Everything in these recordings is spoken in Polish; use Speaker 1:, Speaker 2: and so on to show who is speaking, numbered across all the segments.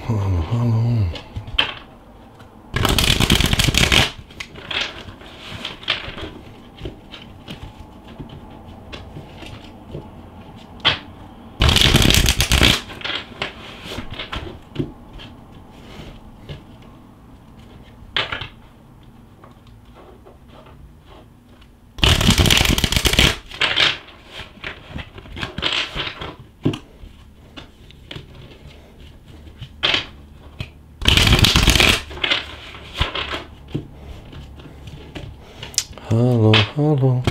Speaker 1: Halo, halo. Halo, halo.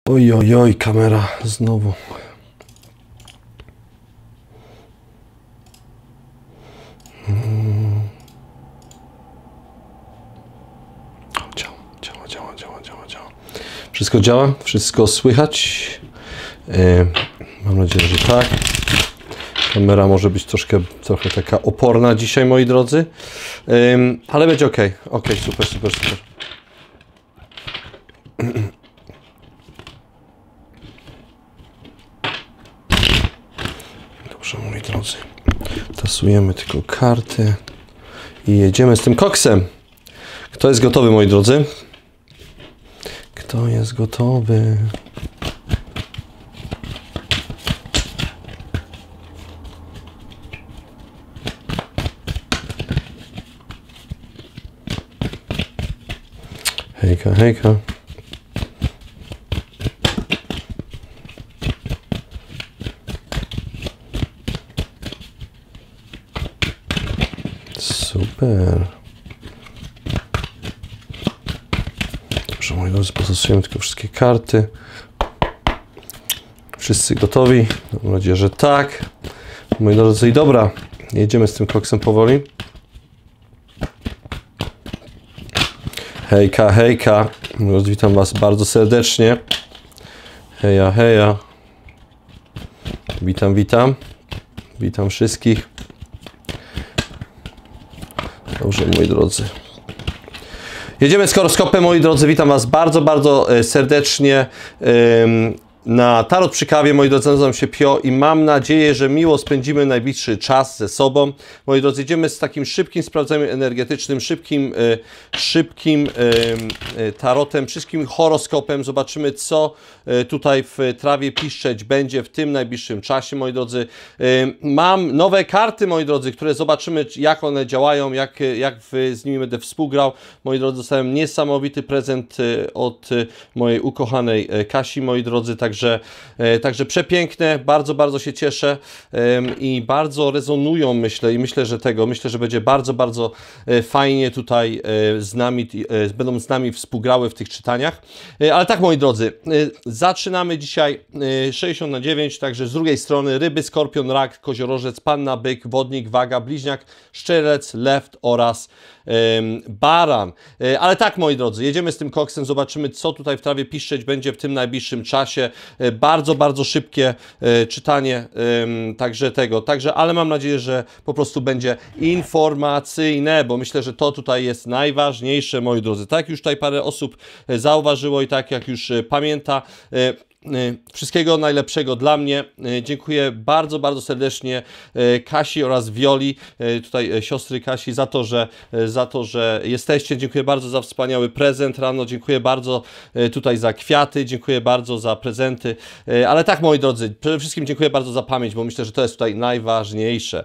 Speaker 1: Oj, oj, oj, kamera znowu. Działa. Wszystko działa? Wszystko słychać? Mam nadzieję, że tak. Kamera może być trochę taka oporna dzisiaj, moi drodzy. Ale będzie ok. Ok, super. Dobrze, moi drodzy. Tasujemy tylko karty i jedziemy z tym koksem. Kto jest gotowy, moi drodzy? Kto jest gotowy? Hejka, hejka. Super. Dobrze, moi drodzy, postosujemy tylko wszystkie karty. Wszyscy gotowi? Mam nadzieję, że tak. Moi drodzy, i dobra, jedziemy z tym koksem powoli. Hejka, hejka. Witam Was bardzo serdecznie. Heja, heja. Witam. Witam wszystkich. Dobrze, moi drodzy. Jedziemy z horoskopem, moi drodzy. Witam Was bardzo serdecznie. Na Tarot przy kawie, moi drodzy, nazywam się Pio i mam nadzieję, że miło spędzimy najbliższy czas ze sobą. Moi drodzy, jedziemy z takim szybkim sprawdzeniem energetycznym, szybkim tarotem, szybkim horoskopem. Zobaczymy, co tutaj w trawie piszczeć będzie w tym najbliższym czasie, moi drodzy. Mam nowe karty, moi drodzy, które zobaczymy, jak one działają, jak z nimi będę współgrał. Moi drodzy, dostałem niesamowity prezent od mojej ukochanej Kasi, moi drodzy, Także przepiękne, bardzo się cieszę i bardzo rezonują, myślę, że będzie bardzo fajnie tutaj będą z nami współgrały w tych czytaniach. Ale tak, moi drodzy, zaczynamy dzisiaj 60/9, także z drugiej strony ryby, skorpion, rak, koziorożec, panna, byk, wodnik, waga, bliźniak, szczelec, lew oraz baran. Ale tak, moi drodzy, jedziemy z tym koksem, zobaczymy, co tutaj w trawie piszczeć będzie w tym najbliższym czasie. Bardzo szybkie czytanie ale mam nadzieję, że po prostu będzie informacyjne, bo myślę, że to tutaj jest najważniejsze, moi drodzy. Tak już tutaj parę osób zauważyło i tak jak już pamięta. Wszystkiego najlepszego dla mnie. Dziękuję bardzo serdecznie Kasi oraz Wioli, tutaj siostry Kasi, za to, że jesteście. Dziękuję bardzo za wspaniały prezent rano. Dziękuję bardzo tutaj za kwiaty. Dziękuję bardzo za prezenty. Ale tak, moi drodzy, przede wszystkim dziękuję bardzo za pamięć, bo myślę, że to jest tutaj najważniejsze.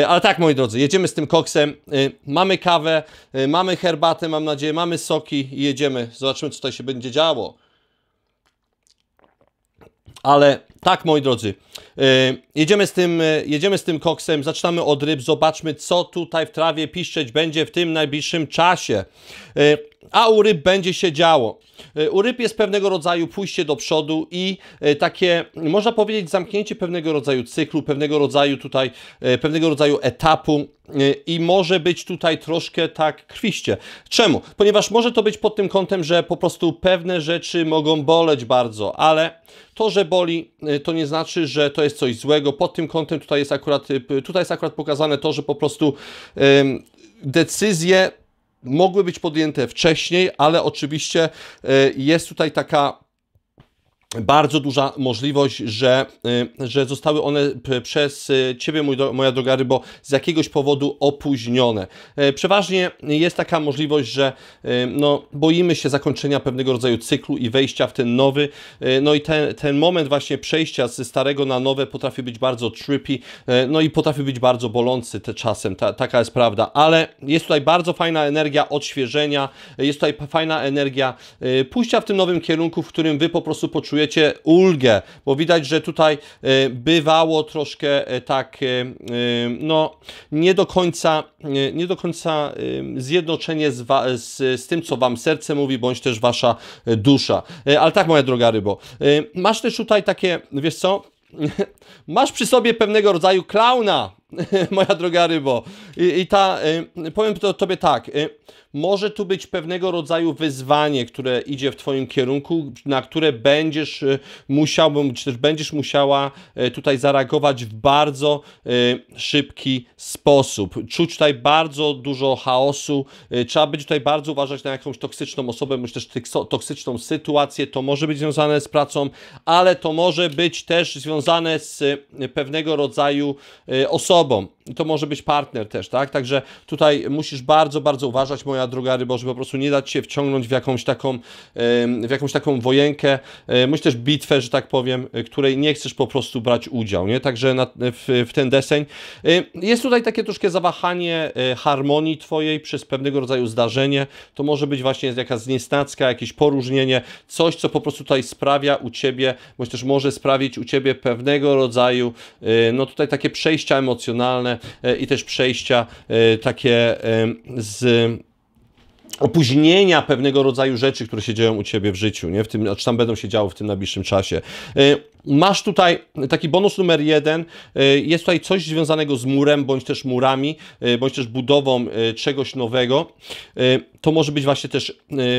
Speaker 1: Ale tak, moi drodzy, jedziemy z tym koksem. Mamy kawę, mamy herbatę, mam nadzieję, mamy soki i jedziemy. Zobaczymy, co tutaj się będzie działo. Ale tak, moi drodzy, jedziemy z tym koksem, zaczynamy od ryb, zobaczmy, co tutaj w trawie piszczeć będzie w tym najbliższym czasie. A u ryb będzie się działo. U ryb jest pewnego rodzaju pójście do przodu i takie, można powiedzieć, zamknięcie pewnego rodzaju cyklu, pewnego rodzaju etapu i może być tutaj troszkę tak krwiście. Czemu? Ponieważ może to być pod tym kątem, że po prostu pewne rzeczy mogą boleć bardzo, ale to, że boli, to nie znaczy, że to jest coś złego. Pod tym kątem tutaj jest akurat pokazane to, że po prostu decyzje mogły być podjęte wcześniej, ale oczywiście jest tutaj taka bardzo duża możliwość, że zostały one przez Ciebie, moja droga rybo, z jakiegoś powodu opóźnione. Przeważnie jest taka możliwość, że no, boimy się zakończenia pewnego rodzaju cyklu i wejścia w ten nowy. No i ten moment właśnie przejścia ze starego na nowe potrafi być bardzo trippy, no i potrafi być bardzo bolący czasem, taka jest prawda. Ale jest tutaj bardzo fajna energia odświeżenia, jest tutaj fajna energia pójścia w tym nowym kierunku, w którym Wy po prostu poczujecie ulgę, bo widać, że tutaj bywało troszkę tak, no nie do końca zjednoczenie z tym, co Wam serce mówi, bądź też Wasza dusza. Ale tak, moja droga rybo, masz też tutaj takie, wiesz co, masz przy sobie pewnego rodzaju klauna, moja droga rybo. Powiem Tobie tak, może tu być pewnego rodzaju wyzwanie, które idzie w Twoim kierunku, na które będziesz musiał, czy też będziesz musiała tutaj zareagować w bardzo szybki sposób. Czuć tutaj bardzo dużo chaosu, trzeba być tutaj bardzo uważać na jakąś toksyczną osobę, bądź też toksyczną sytuację. To może być związane z pracą, ale to może być też związane z pewnego rodzaju osobą. To może być partner też, tak? Także tutaj musisz bardzo, bardzo uważać, moja droga rybo, żeby po prostu nie dać się wciągnąć w jakąś taką wojenkę, bądź też bitwę, że tak powiem, której nie chcesz po prostu brać udział, nie? Także w ten deseń. Jest tutaj takie troszkę zawahanie harmonii Twojej przez pewnego rodzaju zdarzenie. To może być właśnie jakaś zniesnacka, jakieś poróżnienie, coś, co po prostu tutaj sprawia u Ciebie, bądź też może sprawić u Ciebie pewnego rodzaju, no tutaj takie przejścia emocjonalne i też przejścia takie z opóźnienia pewnego rodzaju rzeczy, które się dzieją u Ciebie w życiu, nie? Czy tam będą się działy w tym najbliższym czasie. Masz tutaj taki bonus numer 1, jest tutaj coś związanego z murem, bądź też murami, bądź też budową czegoś nowego. To może być właśnie też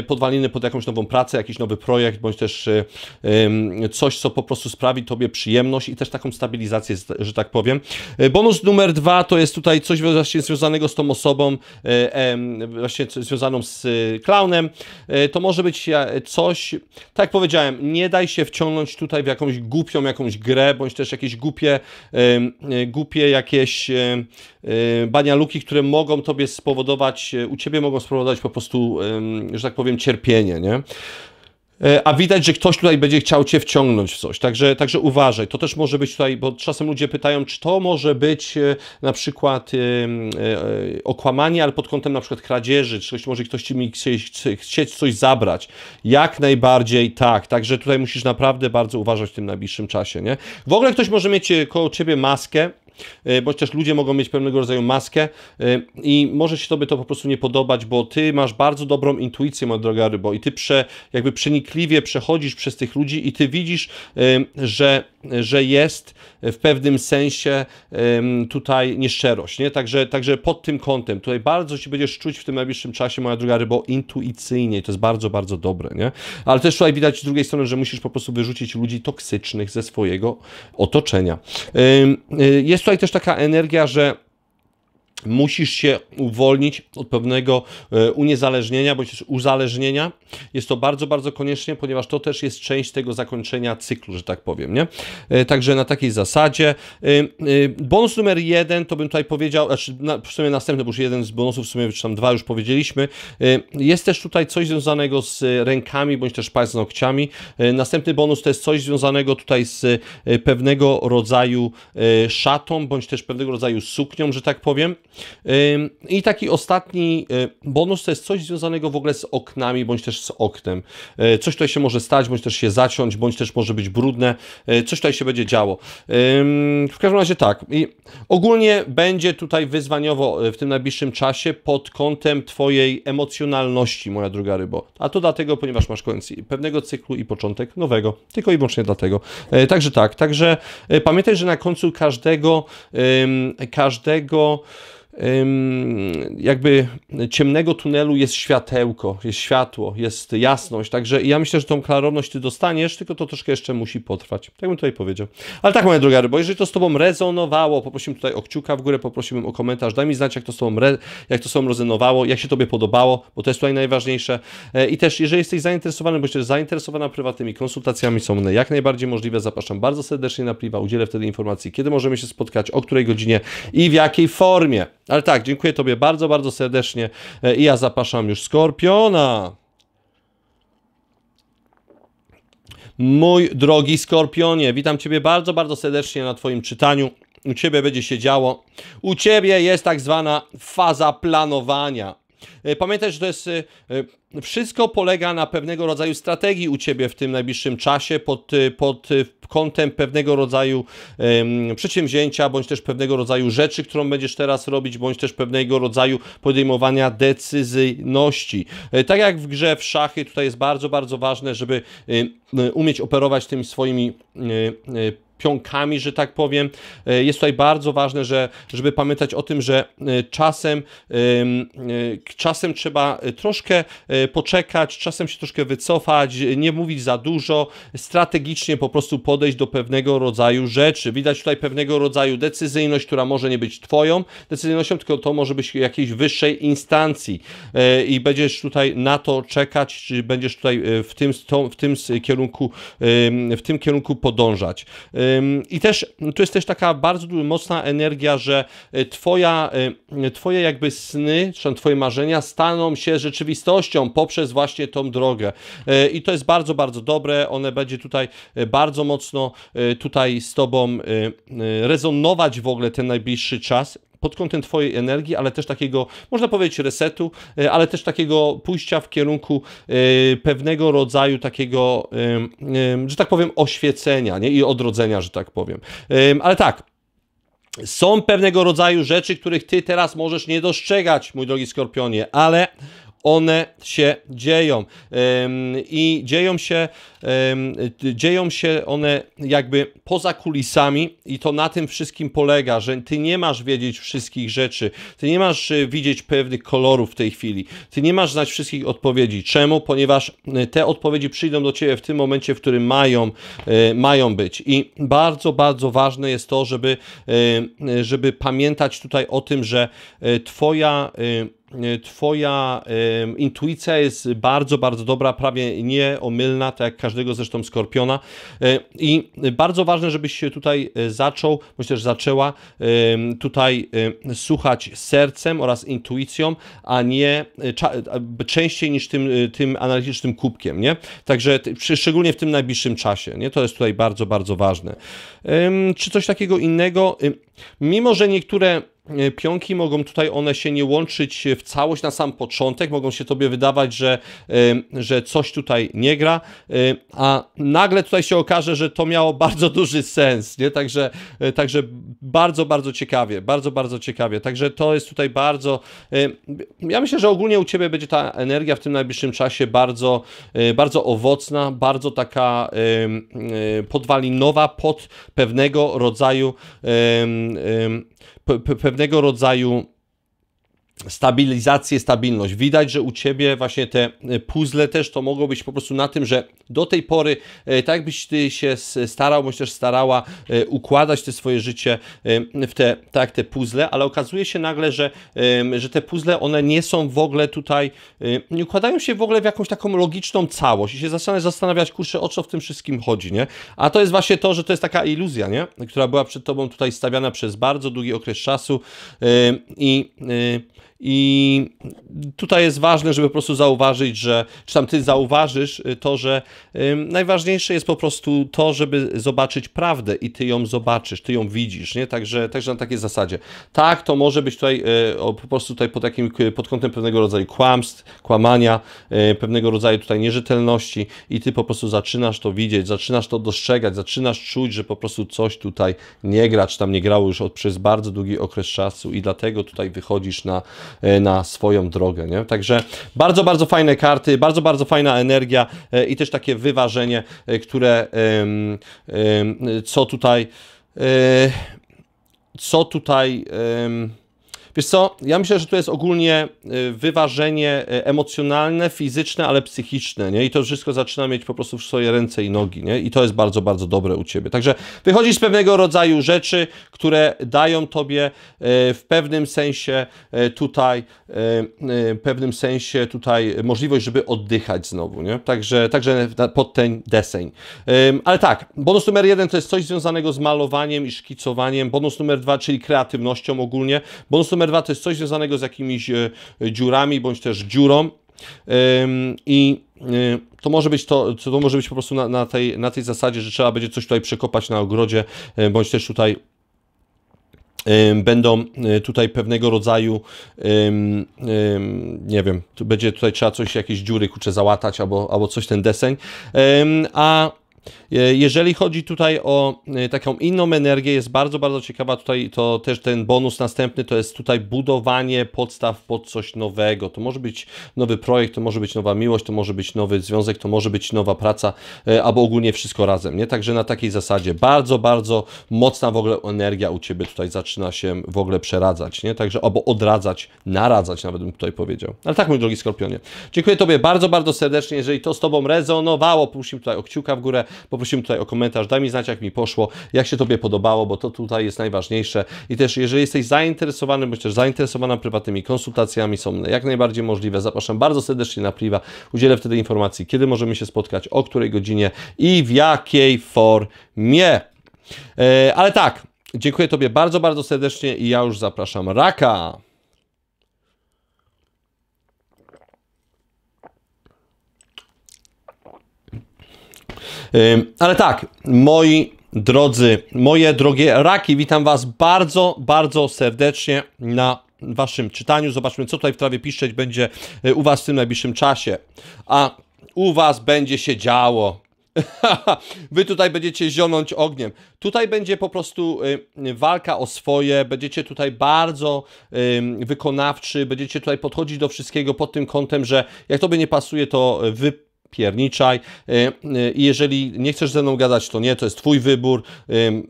Speaker 1: podwaliny pod jakąś nową pracę, jakiś nowy projekt, bądź też coś, co po prostu sprawi Tobie przyjemność i też taką stabilizację, że tak powiem. Bonus numer 2 to jest tutaj coś właśnie związanego z tą osobą, właśnie związaną z klaunem. To może być coś, tak jak powiedziałem, nie daj się wciągnąć tutaj w jakąś głupią jakąś grę, bądź też jakieś głupie jakieś banialuki, które mogą Tobie spowodować, u Ciebie mogą spowodować po prostu, że tak powiem, cierpienie, nie? A widać, że ktoś tutaj będzie chciał Cię wciągnąć w coś, także uważaj. To też może być tutaj, bo czasem ludzie pytają, czy to może być na przykład okłamanie, ale pod kątem na przykład kradzieży, czy może ktoś Ci chcieć coś zabrać. Jak najbardziej tak, także tutaj musisz naprawdę bardzo uważać w tym najbliższym czasie, nie? W ogóle ktoś może mieć koło Ciebie maskę, bądź też ludzie mogą mieć pewnego rodzaju maskę i może się Tobie to po prostu nie podobać, bo Ty masz bardzo dobrą intuicję, moja droga rybo, i Ty jakby przenikliwie przechodzisz przez tych ludzi i Ty widzisz, że jest w pewnym sensie tutaj nieszczerość, nie? Także pod tym kątem tutaj bardzo się będziesz czuć w tym najbliższym czasie, moja droga rybo, intuicyjnie, to jest bardzo, bardzo dobre, nie? Ale też tutaj widać z drugiej strony, że musisz po prostu wyrzucić ludzi toksycznych ze swojego otoczenia. Jest tutaj też taka energia, że musisz się uwolnić od pewnego uniezależnienia, bądź też uzależnienia. Jest to bardzo, bardzo koniecznie, ponieważ to też jest część tego zakończenia cyklu, że tak powiem, nie? Także na takiej zasadzie. Bonus numer 1, to bym tutaj powiedział, znaczy w sumie następny, bo już jeden z bonusów, w sumie czy tam 2 już powiedzieliśmy. Jest też tutaj coś związanego z rękami, bądź też paznokciami. Następny bonus to jest coś związanego tutaj z pewnego rodzaju szatą, bądź też pewnego rodzaju suknią, że tak powiem. I taki ostatni bonus to jest coś związanego w ogóle z oknami, bądź też z oknem. Coś tutaj się może stać, bądź też się zaciąć, bądź też może być brudne. Coś tutaj się będzie działo. W każdym razie tak. I ogólnie będzie tutaj wyzwaniowo w tym najbliższym czasie pod kątem Twojej emocjonalności, moja droga rybo. A to dlatego, ponieważ masz koniec pewnego cyklu i początek nowego. Tylko i wyłącznie dlatego. Także tak. Także pamiętaj, że na końcu każdego jakby ciemnego tunelu jest światełko, jest światło, jest jasność, także ja myślę, że tą klarowność ty dostaniesz, tylko to troszkę jeszcze musi potrwać, tak bym tutaj powiedział. Ale tak, moja droga rybo, jeżeli to z tobą rezonowało, poprosiłbym tutaj o kciuka w górę, poprosiłbym o komentarz, daj mi znać, jak to z tobą rezonowało, jak się tobie podobało, bo to jest tutaj najważniejsze. I też, jeżeli jesteś zainteresowany, bądź też zainteresowana prywatnymi konsultacjami, są one jak najbardziej możliwe, zapraszam bardzo serdecznie na priwa, udzielę wtedy informacji, kiedy możemy się spotkać, o której godzinie i w jakiej formie. Ale tak, dziękuję tobie bardzo, bardzo serdecznie i ja zapraszam już Skorpiona. Mój drogi Skorpionie, witam ciebie bardzo, bardzo serdecznie na twoim czytaniu. U ciebie będzie się działo. U ciebie jest tak zwana faza planowania. Pamiętaj, że to jest... Wszystko polega na pewnego rodzaju strategii u ciebie w tym najbliższym czasie pod kątem pewnego rodzaju przedsięwzięcia, bądź też pewnego rodzaju rzeczy, którą będziesz teraz robić, bądź też pewnego rodzaju podejmowania decyzyjności. Tak jak w grze w szachy, tutaj jest bardzo, bardzo ważne, żeby umieć operować tymi swoimi pionkami, że tak powiem. Jest tutaj bardzo ważne, żeby pamiętać o tym, że czasem trzeba troszkę poczekać, czasem się troszkę wycofać, nie mówić za dużo, strategicznie po prostu podejść do pewnego rodzaju rzeczy. Widać tutaj pewnego rodzaju decyzyjność, która może nie być twoją decyzyjnością, tylko to może być jakiejś wyższej instancji i będziesz tutaj na to czekać, czy będziesz tutaj w tym kierunku podążać. I też tu jest też taka bardzo mocna energia, że twoje jakby sny, czy twoje marzenia staną się rzeczywistością poprzez właśnie tą drogę. I to jest bardzo, bardzo dobre. One będzie tutaj bardzo mocno tutaj z tobą rezonować w ogóle ten najbliższy czas pod kątem twojej energii, ale też takiego, można powiedzieć, resetu, ale też takiego pójścia w kierunku pewnego rodzaju takiego, że tak powiem, oświecenia, nie? I odrodzenia, że tak powiem. Ale tak, są pewnego rodzaju rzeczy, których ty teraz możesz nie dostrzegać, mój drogi Skorpionie, ale one się dzieją i dzieją się one jakby poza kulisami i to na tym wszystkim polega, że ty nie masz wiedzieć wszystkich rzeczy, ty nie masz widzieć pewnych kolorów w tej chwili, ty nie masz znać wszystkich odpowiedzi. Czemu? Ponieważ te odpowiedzi przyjdą do ciebie w tym momencie, w którym mają być i bardzo, bardzo ważne jest to, żeby pamiętać tutaj o tym, że twoja intuicja jest bardzo, bardzo dobra, prawie nieomylna, tak jak każdego zresztą Skorpiona i bardzo ważne, żebyś się tutaj zaczął, myślę, że zaczęła tutaj słuchać sercem oraz intuicją, a nie częściej niż tym analitycznym kubkiem, nie? Także szczególnie w tym najbliższym czasie, nie? To jest tutaj bardzo, bardzo ważne. Czy coś takiego innego? Mimo że niektóre pionki mogą tutaj one się nie łączyć w całość na sam początek, mogą się tobie wydawać, że coś tutaj nie gra, a nagle tutaj się okaże, że to miało bardzo duży sens, nie? Także bardzo, bardzo ciekawie, bardzo, bardzo ciekawie, także to jest tutaj bardzo, ja myślę, że ogólnie u ciebie będzie ta energia w tym najbliższym czasie bardzo, bardzo owocna, bardzo taka podwalinowa pod pewnego rodzaju stabilność. Widać, że u ciebie właśnie te puzzle też to mogło być po prostu na tym, że do tej pory tak jakbyś ty się starał, bądź też starała układać te swoje życie w te puzzle, ale okazuje się nagle, że te puzzle one nie są w ogóle tutaj, nie układają się w ogóle w jakąś taką logiczną całość i się zaczynasz zastanawiać, kurczę, o co w tym wszystkim chodzi, nie? A to jest właśnie to, że to jest taka iluzja, nie? Która była przed tobą tutaj stawiana przez bardzo długi okres czasu i tutaj jest ważne, żeby po prostu zauważyć, czy tam ty zauważysz to, że najważniejsze jest po prostu to, żeby zobaczyć prawdę i ty ją zobaczysz, ty ją widzisz, nie? Także na takiej zasadzie. Tak, to może być tutaj po prostu tutaj pod kątem pewnego rodzaju kłamstw, kłamania, pewnego rodzaju tutaj nierzetelności i ty po prostu zaczynasz to widzieć, zaczynasz to dostrzegać, zaczynasz czuć, że po prostu coś tutaj nie gra, czy tam nie grało już przez bardzo długi okres czasu i dlatego tutaj wychodzisz na swoją drogę, nie? Także bardzo, bardzo fajne karty, bardzo, bardzo fajna energia i też takie wyważenie, które co tutaj Wiesz co, ja myślę, że to jest ogólnie wyważenie emocjonalne, fizyczne, ale psychiczne, nie? I to wszystko zaczyna mieć po prostu w swoje ręce i nogi, nie? I to jest bardzo, bardzo dobre u Ciebie. Także wychodzisz z pewnego rodzaju rzeczy, które dają Tobie w pewnym sensie tutaj możliwość, żeby oddychać znowu, nie? Także pod ten deseń. Ale tak, bonus numer 1 to jest coś związanego z malowaniem i szkicowaniem. Bonus numer 2, czyli kreatywnością ogólnie. Bonus numer 2 to jest coś związanego z jakimiś dziurami, bądź też dziurą. I to może być po prostu na tej zasadzie, że trzeba będzie coś tutaj przekopać na ogrodzie, bądź też tutaj będą tutaj pewnego rodzaju, nie wiem, tu będzie tutaj trzeba jakieś dziury załatać albo coś ten deseń, a jeżeli chodzi tutaj o taką inną energię, jest bardzo, bardzo ciekawa tutaj, to też ten bonus następny, to jest tutaj budowanie podstaw pod coś nowego. To może być nowy projekt, to może być nowa miłość, to może być nowy związek, to może być nowa praca, albo ogólnie wszystko razem, nie? Także na takiej zasadzie bardzo, bardzo mocna w ogóle energia u Ciebie tutaj zaczyna się w ogóle przeradzać, nie? Także albo odradzać, naradzać nawet bym tutaj powiedział. Ale tak, mój drogi Skorpionie, dziękuję Tobie bardzo, bardzo serdecznie. Jeżeli to z Tobą rezonowało, prosimy tutaj o kciuka w górę, poprosimy tutaj o komentarz, daj mi znać, jak mi poszło, jak się Tobie podobało, bo to tutaj jest najważniejsze. I też, jeżeli jesteś zainteresowany, bądź też zainteresowana prywatnymi konsultacjami, są one jak najbardziej możliwe. Zapraszam bardzo serdecznie na priwa. Udzielę wtedy informacji, kiedy możemy się spotkać, o której godzinie i w jakiej formie. Ale tak, dziękuję Tobie bardzo, bardzo serdecznie i ja już zapraszam Raka. Ale tak, moi drodzy, moje drogie Raki, witam Was bardzo, bardzo serdecznie na Waszym czytaniu. Zobaczmy, co tutaj w trawie piszczeć będzie u Was w tym najbliższym czasie. A u Was będzie się działo. Wy tutaj będziecie zionąć ogniem. Tutaj będzie po prostu walka o swoje, będziecie tutaj bardzo wykonawczy, będziecie tutaj podchodzić do wszystkiego pod tym kątem, że jak Tobie nie pasuje, to pierniczaj i jeżeli nie chcesz ze mną gadać, to nie, to jest Twój wybór.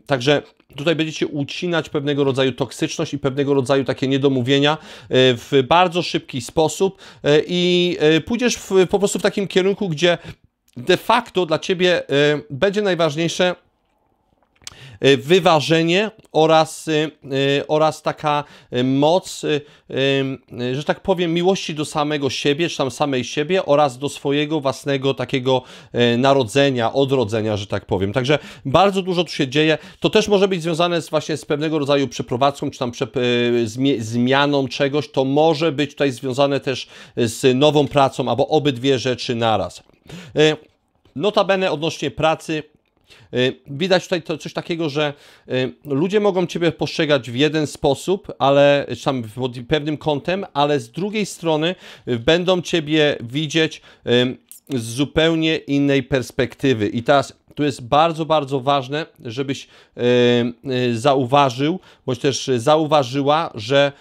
Speaker 1: Także tutaj będziecie ucinać pewnego rodzaju toksyczność i pewnego rodzaju takie niedomówienia w bardzo szybki sposób i pójdziesz po prostu w takim kierunku, gdzie de facto dla Ciebie będzie najważniejsze wyważenie oraz taka moc, że tak powiem, miłości do samego siebie, czy tam samej siebie oraz do swojego własnego takiego narodzenia, odrodzenia, że tak powiem. Także bardzo dużo tu się dzieje. To też może być związane właśnie z pewnego rodzaju przeprowadzką, czy tam zmianą czegoś. To może być tutaj związane też z nową pracą, albo obydwie rzeczy naraz. Notabene odnośnie pracy, widać tutaj coś takiego, że ludzie mogą Ciebie postrzegać w jeden sposób, ale tam pod pewnym kątem, ale z drugiej strony będą Ciebie widzieć z zupełnie innej perspektywy. I teraz tu jest bardzo, bardzo ważne, żebyś zauważył, bądź też zauważyła, że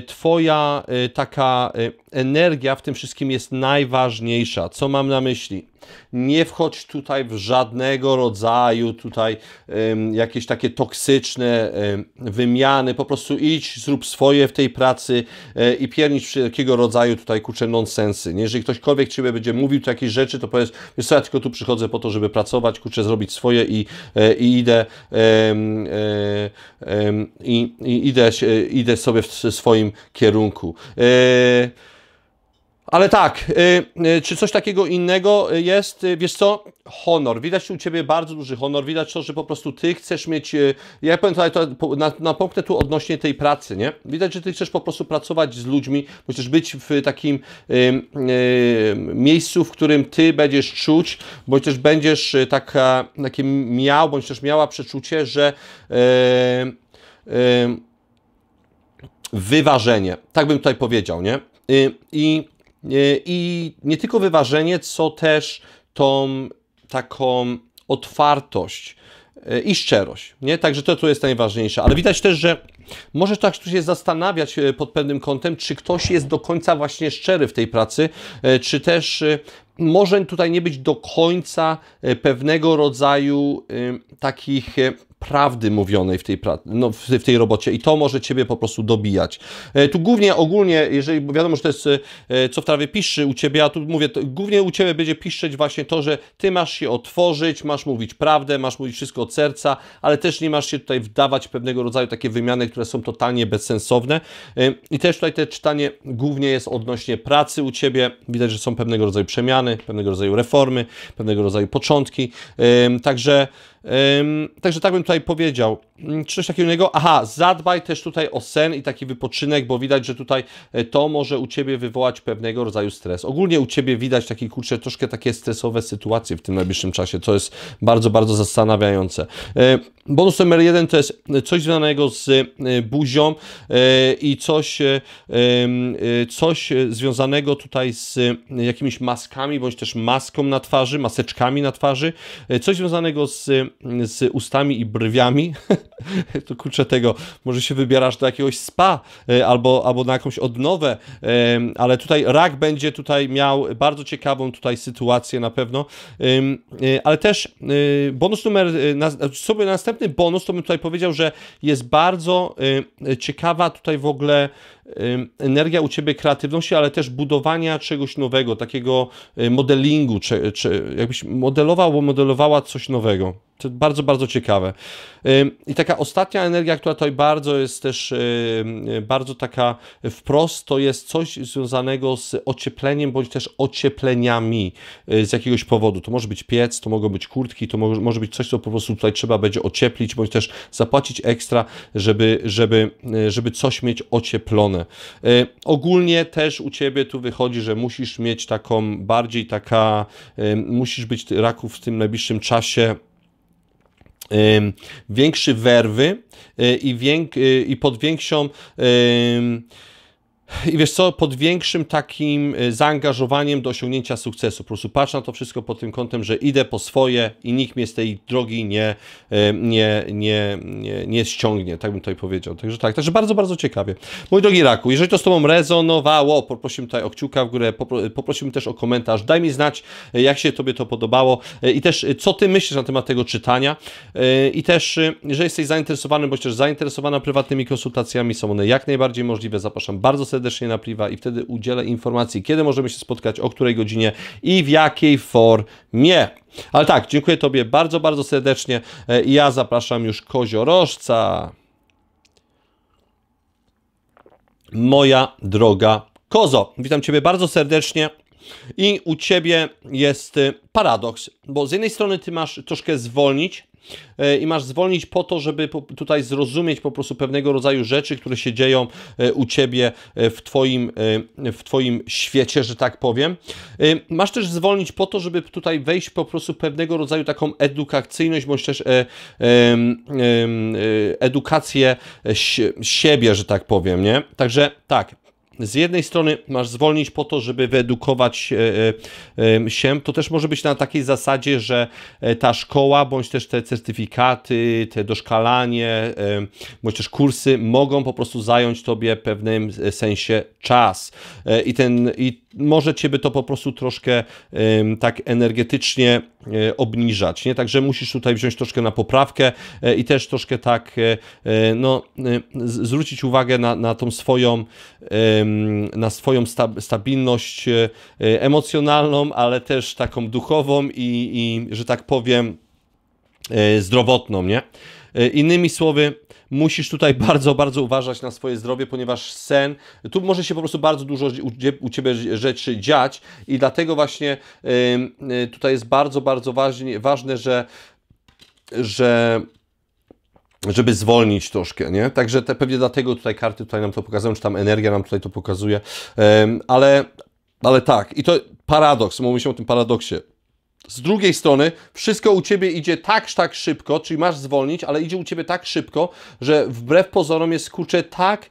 Speaker 1: Twoja taka energia w tym wszystkim jest najważniejsza. Co mam na myśli? Nie wchodź tutaj w żadnego rodzaju tutaj jakieś takie toksyczne wymiany, po prostu idź, zrób swoje w tej pracy i piernicz wszelkiego rodzaju tutaj kurczę nonsensy. Nie? Jeżeli ktośkolwiek Ciebie będzie mówił tu jakieś rzeczy, to powiedz, wiesz co, ja tylko tu przychodzę po to, żeby pracować, kurczę, zrobić swoje i idę sobie w swoim kierunku. Ale tak, czy coś takiego innego jest? Wiesz co? Honor. Widać u Ciebie bardzo duży honor. Widać to, że po prostu Ty chcesz mieć... Ja powiem tutaj, napomknę tu odnośnie tej pracy, nie? Widać, że Ty chcesz po prostu pracować z ludźmi, musisz być w takim miejscu, w którym Ty będziesz czuć, bądź też będziesz takie bądź też miała przeczucie, że wyważenie. Tak bym tutaj powiedział, nie? I nie tylko wyważenie, co też tą taką otwartość i szczerość, nie? Także to jest najważniejsze. Ale widać też, że możesz tak tu się zastanawiać pod pewnym kątem, czy ktoś jest do końca właśnie szczery w tej pracy, czy też może tutaj nie być do końca pewnego rodzaju takich prawdy mówionej w tej, w tej robocie i to może Ciebie po prostu dobijać. Tu głównie, ogólnie, jeżeli wiadomo, że to jest co w trawie piszczy u Ciebie, a tu mówię, głównie u Ciebie będzie piszczeć właśnie to, że Ty masz się otworzyć, masz mówić prawdę, masz mówić wszystko od serca, ale też nie masz się tutaj wdawać w pewnego rodzaju takie wymiany, które są totalnie bezsensowne. I też tutaj te czytanie głównie jest odnośnie pracy u Ciebie. Widać, że są pewnego rodzaju przemiany, pewnego rodzaju reformy, pewnego rodzaju początki. Także tak bym tutaj powiedział. Czy coś takiego innego? Aha, zadbaj też tutaj o sen i taki wypoczynek, bo widać, że tutaj to może u Ciebie wywołać pewnego rodzaju stres. Ogólnie u Ciebie widać takie, kurczę, troszkę takie stresowe sytuacje w tym najbliższym czasie, co jest bardzo, bardzo zastanawiające. Bonus numer 1 to jest coś związanego z buzią i coś związanego tutaj z jakimiś maskami, bądź też maską na twarzy, maseczkami na twarzy, coś związanego z ustami i brwiami. To kurczę tego, może się wybierasz do jakiegoś spa albo na jakąś odnowę, ale tutaj rak będzie tutaj miał bardzo ciekawą tutaj sytuację na pewno, ale też bonus sobie następny bonus, to bym tutaj powiedział, że jest bardzo ciekawa tutaj w ogóle energia u Ciebie kreatywności, ale też budowania czegoś nowego, takiego modelingu, czy jakbyś modelowała coś nowego. To bardzo, bardzo ciekawe. I taka ostatnia energia, która tutaj bardzo jest też bardzo taka wprost, to jest coś związanego z ociepleniem, bądź też ociepleniami z jakiegoś powodu. To może być piec, to mogą być kurtki, to może być coś, co po prostu tutaj trzeba będzie ocieplić, bądź też zapłacić ekstra, żeby coś mieć ocieplone. Ogólnie też u Ciebie tu wychodzi, że musisz mieć taką bardziej musisz być raku w tym najbliższym czasie większy werwy i pod większą i wiesz co, pod większym takim zaangażowaniem do osiągnięcia sukcesu. Po prostu patrz na to wszystko pod tym kątem, że idę po swoje i nikt mnie z tej drogi nie ściągnie, tak bym tutaj powiedział. Także bardzo, bardzo ciekawie. Mój drogi raku, jeżeli to z Tobą rezonowało, poprosiłem tutaj o kciuka w górę, poprosiłem też o komentarz, daj mi znać, jak się Tobie to podobało i też co Ty myślisz na temat tego czytania i też, jeżeli jesteś zainteresowany, bądź też zainteresowana prywatnymi konsultacjami, są one jak najbardziej możliwe, zapraszam bardzo serdecznie na priwa i wtedy udzielę informacji, kiedy możemy się spotkać, o której godzinie i w jakiej formie. Ale tak, dziękuję Tobie bardzo, bardzo serdecznie i ja zapraszam już koziorożca. Moja droga kozo, witam Ciebie bardzo serdecznie i u Ciebie jest paradoks, bo z jednej strony Ty masz troszkę zwolnić i masz zwolnić po to, żeby tutaj zrozumieć po prostu pewnego rodzaju rzeczy, które się dzieją u Ciebie w Twoim świecie, że tak powiem. Masz też zwolnić po to, żeby tutaj wejść po prostu pewnego rodzaju taką edukacyjność, bądź też edukację siebie, że tak powiem, nie? Także tak. Z jednej strony masz zwolnić po to, żeby wyedukować się. To też może być na takiej zasadzie, że ta szkoła, bądź też te certyfikaty, te doszkalanie, bądź też kursy mogą po prostu zająć Tobie w pewnym sensie czas. I może Ciebie to po prostu troszkę tak energetycznie obniżać, nie? Także musisz tutaj wziąć troszkę na poprawkę i też troszkę tak zwrócić uwagę na tą swoją stabilność emocjonalną, ale też taką duchową i że tak powiem zdrowotną, nie? Innymi słowy, musisz tutaj bardzo, bardzo uważać na swoje zdrowie, ponieważ sen, tu może się po prostu bardzo dużo u Ciebie rzeczy dziać i dlatego właśnie tutaj jest bardzo, bardzo ważne, żeby zwolnić troszkę, nie? Także pewnie dlatego tutaj karty tutaj nam to pokazują, czy tam energia nam tutaj to pokazuje, ale tak, i to paradoks, mówimy o tym paradoksie. Z drugiej strony wszystko u Ciebie idzie tak szybko, czyli masz zwolnić, ale idzie u Ciebie tak szybko, że wbrew pozorom jest, kurczę, tak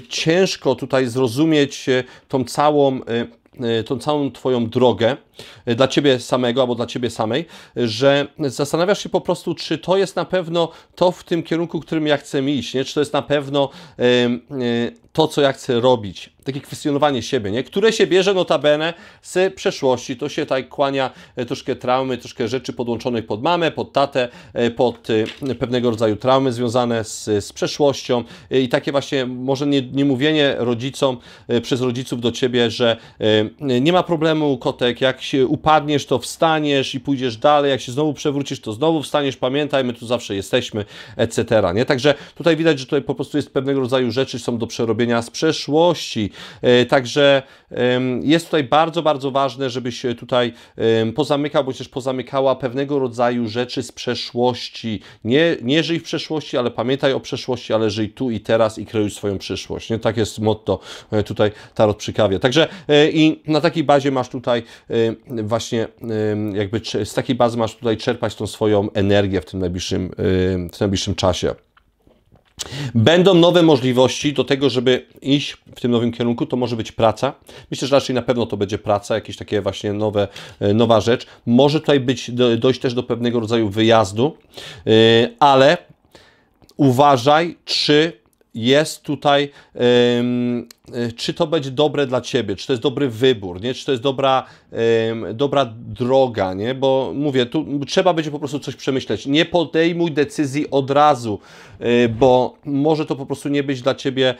Speaker 1: ciężko tutaj zrozumieć tą całą Twoją drogę, dla Ciebie samego albo dla Ciebie samej, że zastanawiasz się po prostu, czy to jest na pewno to w tym kierunku, którym ja chcę iść, nie? Czy to jest na pewno to, co ja chcę robić. Takie kwestionowanie siebie, nie? Które się bierze notabene z przeszłości. To się tak kłania troszkę traumy, troszkę rzeczy podłączonych pod mamę, pod tatę, pod pewnego rodzaju traumy związane z przeszłością i takie właśnie może nie mówienie rodzicom przez rodziców do Ciebie, że nie ma problemu, kotek, jak się upadniesz, to wstaniesz i pójdziesz dalej, jak się znowu przewrócisz, to znowu wstaniesz, pamiętaj, my tu zawsze jesteśmy, etc. Nie? Także tutaj widać, że tutaj po prostu jest pewnego rodzaju rzeczy, są do przerobienia z przeszłości. Także jest tutaj bardzo, bardzo ważne, żebyś tutaj pozamykał, bądź też pozamykała pewnego rodzaju rzeczy z przeszłości. Nie żyj w przeszłości, ale pamiętaj o przeszłości, ale żyj tu i teraz i kreuj swoją przyszłość. Nie? Tak jest motto tutaj Tarot przy kawie. Także i na takiej bazie masz tutaj właśnie jakby z takiej bazy masz tutaj czerpać tą swoją energię w tym najbliższym czasie. Będą nowe możliwości do tego, żeby iść w tym nowym kierunku, to może być praca. Myślę, że raczej na pewno to będzie praca, jakieś takie właśnie nowa rzecz. Może tutaj dojść też do pewnego rodzaju wyjazdu, ale uważaj, czy jest tutaj, czy to będzie dobre dla Ciebie, czy to jest dobry wybór, nie? Czy to jest dobra droga, nie? Bo mówię, tu trzeba będzie po prostu coś przemyśleć. Nie podejmuj decyzji od razu, bo może to po prostu nie być dla Ciebie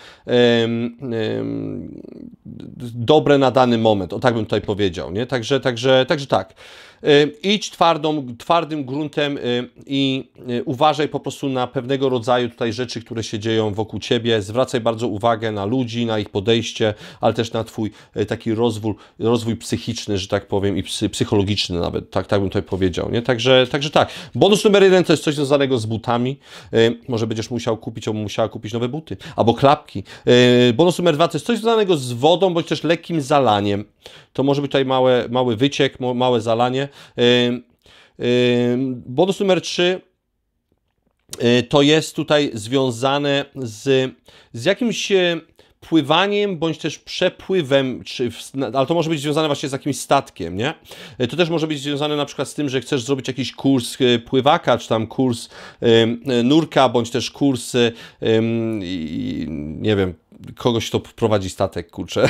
Speaker 1: dobre na dany moment, o tak bym tutaj powiedział, nie? Także tak. Idź twardym gruntem i uważaj po prostu na pewnego rodzaju tutaj rzeczy, które się dzieją wokół Ciebie. Zwracaj bardzo uwagę na ludzi, na ich podejście, ale też na Twój taki rozwój psychiczny, że tak powiem, i psychologiczny nawet, tak bym tutaj powiedział, nie? Także tak. Bonus numer 1 to jest coś związanego z butami. Może będziesz musiała kupić nowe buty, albo klapki. Bonus numer 2 to jest coś związanego z wodą, bądź też lekkim zalaniem. To może być tutaj mały wyciek, małe zalanie. Bonus numer 3 to jest tutaj związane z jakimś pływaniem, bądź też przepływem, ale to może być związane właśnie z jakimś statkiem, nie? To też może być związane na przykład z tym, że chcesz zrobić jakiś kurs pływaka, czy tam kurs nurka, bądź też kurs, nie wiem, kogoś, kto prowadzi statek, kurczę.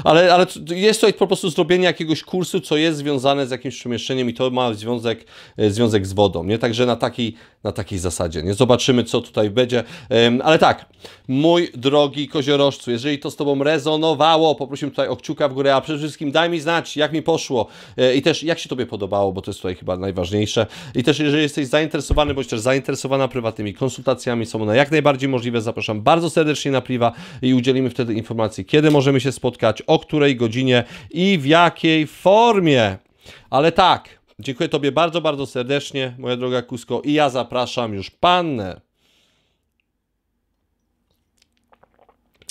Speaker 1: ale jest to po prostu zrobienie jakiegoś kursu, co jest związane z jakimś przemieszczeniem i to ma związek z wodą, nie? Także na takiej zasadzie, nie? Zobaczymy, co tutaj będzie. Ale tak, mój drogi koziorożcu, jeżeli to z Tobą rezonowało, poprosimy tutaj o kciuka w górę, a przede wszystkim daj mi znać, jak mi poszło i też jak się Tobie podobało, bo to jest tutaj chyba najważniejsze. I też jeżeli jesteś zainteresowany, bądź też zainteresowana prywatnymi konsultacjami, są one jak najbardziej możliwe. Zapraszam bardzo serdecznie na priwa i udzielimy wtedy informacji, kiedy możemy się spotkać, o której godzinie i w jakiej formie. Ale tak, dziękuję Tobie bardzo, bardzo serdecznie, moja droga Kusko, i ja zapraszam już Pannę.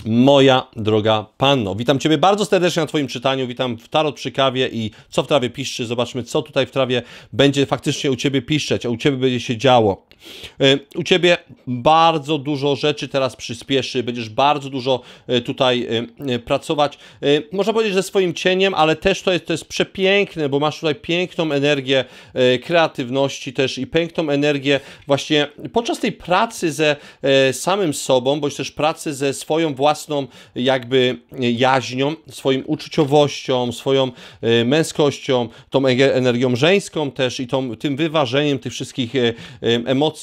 Speaker 1: Moja droga Panno, witam Ciebie bardzo serdecznie na Twoim czytaniu, witam w Tarot przy kawie i co w trawie piszczy, zobaczmy, co tutaj w trawie będzie faktycznie u Ciebie piszczeć, a u Ciebie będzie się działo. U Ciebie bardzo dużo rzeczy teraz przyspieszy, będziesz bardzo dużo tutaj pracować, można powiedzieć, że swoim cieniem, ale też to jest przepiękne, bo masz tutaj piękną energię kreatywności też i piękną energię właśnie podczas tej pracy ze samym sobą, bądź też pracy ze swoją własną jakby jaźnią, swoją uczuciowością, swoją męskością, tą energią żeńską też i tym wyważeniem tych wszystkich emocji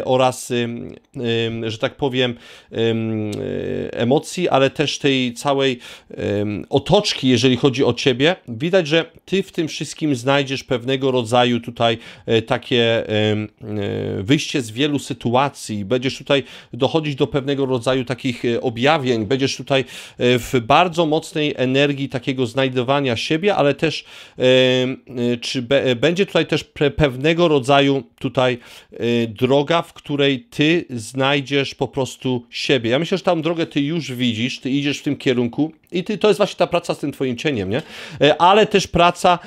Speaker 1: oraz że tak powiem, emocji, ale też tej całej otoczki, jeżeli chodzi o Ciebie. Widać, że Ty w tym wszystkim znajdziesz pewnego rodzaju tutaj takie wyjście z wielu sytuacji. Będziesz tutaj dochodzić do pewnego rodzaju takich objawień. Będziesz tutaj w bardzo mocnej energii takiego znajdowania siebie, ale też będzie tutaj też pewnego rodzaju tutaj droga, w której Ty znajdziesz po prostu siebie. Ja myślę, że tą drogę Ty już widzisz, Ty idziesz w tym kierunku i to jest właśnie ta praca z tym Twoim cieniem, nie? Ale też praca,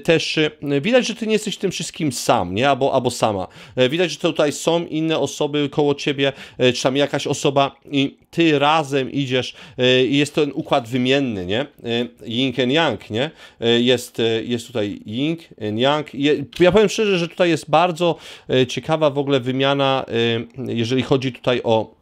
Speaker 1: też widać, że Ty nie jesteś tym wszystkim sam, nie? Albo sama. Widać, że tutaj są inne osoby koło Ciebie, czy tam jakaś osoba i ty razem idziesz i jest ten układ wymienny, nie? Yin and Yang, nie? Jest tutaj Yin and Yang. Ja powiem szczerze, że tutaj jest bardzo ciekawa w ogóle wymiana, jeżeli chodzi tutaj o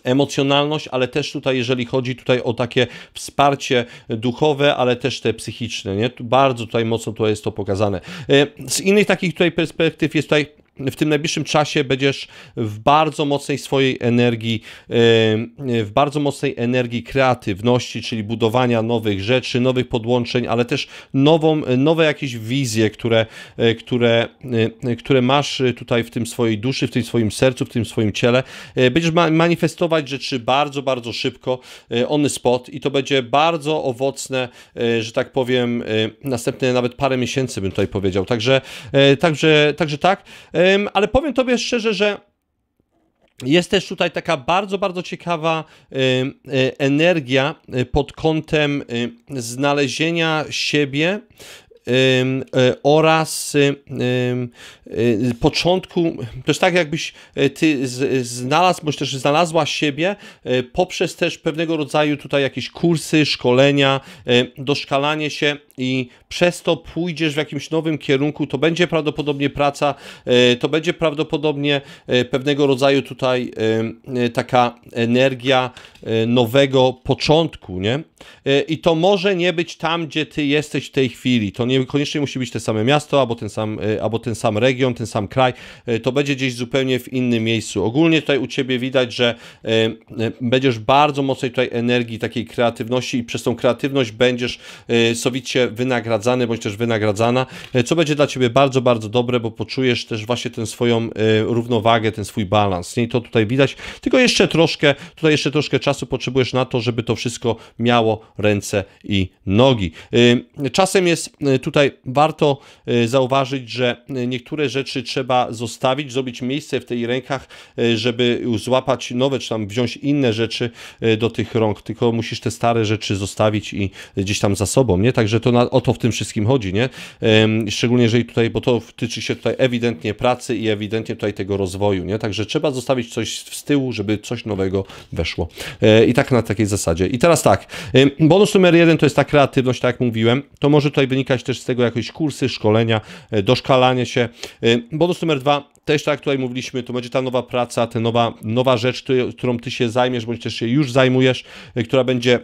Speaker 1: emocjonalność, ale też tutaj, jeżeli chodzi tutaj o takie wsparcie duchowe, ale też te psychiczne, nie? Tu bardzo tutaj mocno to jest to pokazane. Z innych takich tutaj perspektyw jest tutaj w tym najbliższym czasie będziesz w bardzo mocnej swojej energii, kreatywności, czyli budowania nowych rzeczy, nowych podłączeń, ale też nowe jakieś wizje, które masz tutaj w tym swojej duszy, w tym swoim sercu, w tym swoim ciele. Będziesz manifestować rzeczy bardzo, bardzo szybko, on the spot, i to będzie bardzo owocne, że tak powiem, następne nawet parę miesięcy bym tutaj powiedział. Także tak. Ale powiem tobie szczerze, że jest też tutaj taka bardzo, bardzo ciekawa energia pod kątem znalezienia siebie oraz początku, też tak jakbyś ty znalazł, bądź też znalazła siebie poprzez też pewnego rodzaju tutaj jakieś kursy, szkolenia, doszkalanie się, i przez to pójdziesz w jakimś nowym kierunku. To będzie prawdopodobnie praca, to będzie prawdopodobnie pewnego rodzaju tutaj taka energia nowego początku, nie? I to może nie być tam, gdzie ty jesteś w tej chwili. To niekoniecznie musi być to same miasto, albo ten sam region, ten sam kraj. To będzie gdzieś zupełnie w innym miejscu. Ogólnie tutaj u ciebie widać, że będziesz bardzo mocnej tutaj energii, takiej kreatywności, i przez tą kreatywność będziesz sowicie wynagradzany, bądź też wynagradzana, co będzie dla ciebie bardzo, bardzo dobre, bo poczujesz też właśnie tę swoją równowagę, ten swój balans. Nie? I to tutaj widać, tylko jeszcze troszkę czasu potrzebujesz na to, żeby to wszystko miało ręce i nogi. Czasem jest tutaj warto zauważyć, że niektóre rzeczy trzeba zostawić, zrobić miejsce w tych rękach, żeby złapać nowe, czy tam wziąć inne rzeczy do tych rąk, tylko musisz te stare rzeczy zostawić i gdzieś tam za sobą, nie? Także o to w tym wszystkim chodzi, nie? Szczególnie jeżeli tutaj, bo to tyczy się tutaj ewidentnie pracy i ewidentnie tutaj tego rozwoju, nie? Także trzeba zostawić coś z tyłu, żeby coś nowego weszło. I tak na takiej zasadzie. I teraz tak, bonus numer 1 to jest ta kreatywność, tak jak mówiłem. To może tutaj wynikać też z tego jakieś kursy, szkolenia, doszkalanie się. Bonus numer 2, też tak jak tutaj mówiliśmy, to będzie ta nowa praca, ta nowa rzecz, którą ty się zajmiesz, bądź też się już zajmujesz, która będzie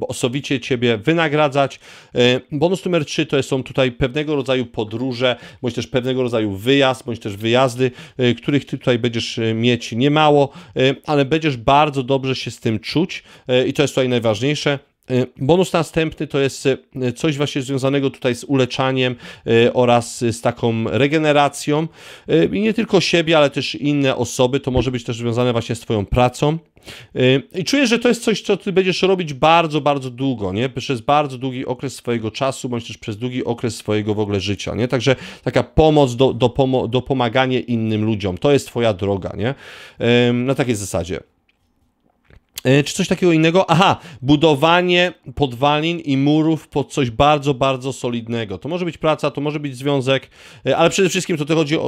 Speaker 1: osobicie ciebie wynagradzać. Bonus numer 3 to są tutaj pewnego rodzaju podróże, bądź też pewnego rodzaju wyjazd, bądź też wyjazdy, których ty tutaj będziesz mieć niemało, ale będziesz bardzo dobrze się z tym czuć, i to jest tutaj najważniejsze. Bonus następny to jest coś właśnie związanego tutaj z uleczaniem oraz z taką regeneracją, i nie tylko siebie, ale też inne osoby. To może być też związane właśnie z twoją pracą. I czuję, że to jest coś, co ty będziesz robić bardzo, bardzo długo, nie? Przez bardzo długi okres swojego czasu, bądź też przez długi okres swojego w ogóle życia, nie? Także taka pomoc do pomagania innym ludziom. To jest twoja droga, nie? Na takiej zasadzie. Czy coś takiego innego? Aha, budowanie podwalin i murów pod coś bardzo, bardzo solidnego. To może być praca, to może być związek, ale przede wszystkim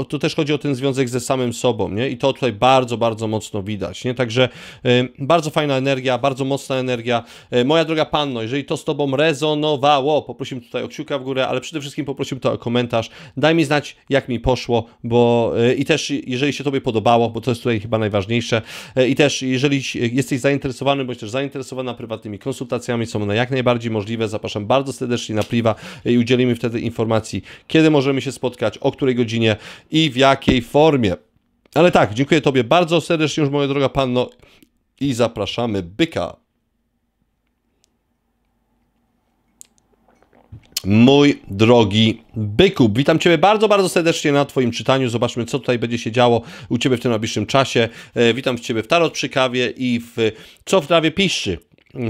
Speaker 1: to też chodzi o ten związek ze samym sobą, nie? I to tutaj bardzo, bardzo mocno widać, nie? Także bardzo fajna energia, bardzo mocna energia. Moja droga panno, jeżeli to z tobą rezonowało, poprosimy tutaj o kciuka w górę, ale przede wszystkim poprosimy tutaj o komentarz. Daj mi znać, jak mi poszło, bo i też jeżeli się tobie podobało, bo to jest tutaj chyba najważniejsze, i też jeżeli jesteś zainteresowany, bądź też zainteresowana prywatnymi konsultacjami, są one jak najbardziej możliwe. Zapraszam bardzo serdecznie na priwa i udzielimy wtedy informacji, kiedy możemy się spotkać, o której godzinie i w jakiej formie. Ale tak, dziękuję tobie bardzo serdecznie już, moja droga panno, i zapraszamy byka. Mój drogi byku, witam ciebie bardzo, bardzo serdecznie na twoim czytaniu. Zobaczmy, co tutaj będzie się działo u ciebie w tym najbliższym czasie. Witam ciebie w Tarot przy kawie i co w trawie piszczy.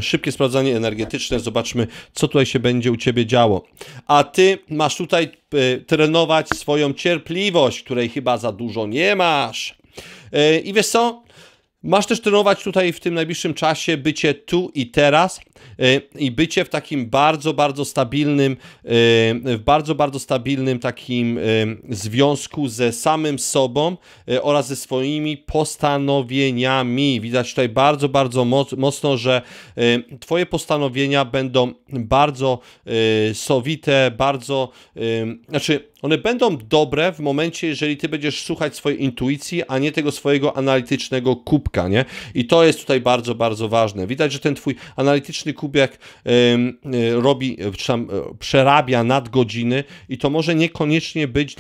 Speaker 1: Szybkie sprawdzanie energetyczne. Zobaczmy, co tutaj się będzie u ciebie działo. A ty masz tutaj trenować swoją cierpliwość, której chyba za dużo nie masz. I wiesz co? Masz też trenować tutaj w tym najbliższym czasie bycie tu i teraz, i bycie w takim bardzo, bardzo stabilnym, bardzo stabilnym takim związku ze samym sobą oraz ze swoimi postanowieniami. Widać tutaj bardzo, bardzo mocno, że twoje postanowienia będą bardzo sowite, bardzo, znaczy one będą dobre w momencie, jeżeli ty będziesz słuchać swojej intuicji, a nie tego swojego analitycznego kubka, nie? I to jest tutaj bardzo, bardzo ważne. Widać, że ten twój analityczny kubek robi, czy tam przerabia nadgodziny i to może niekoniecznie być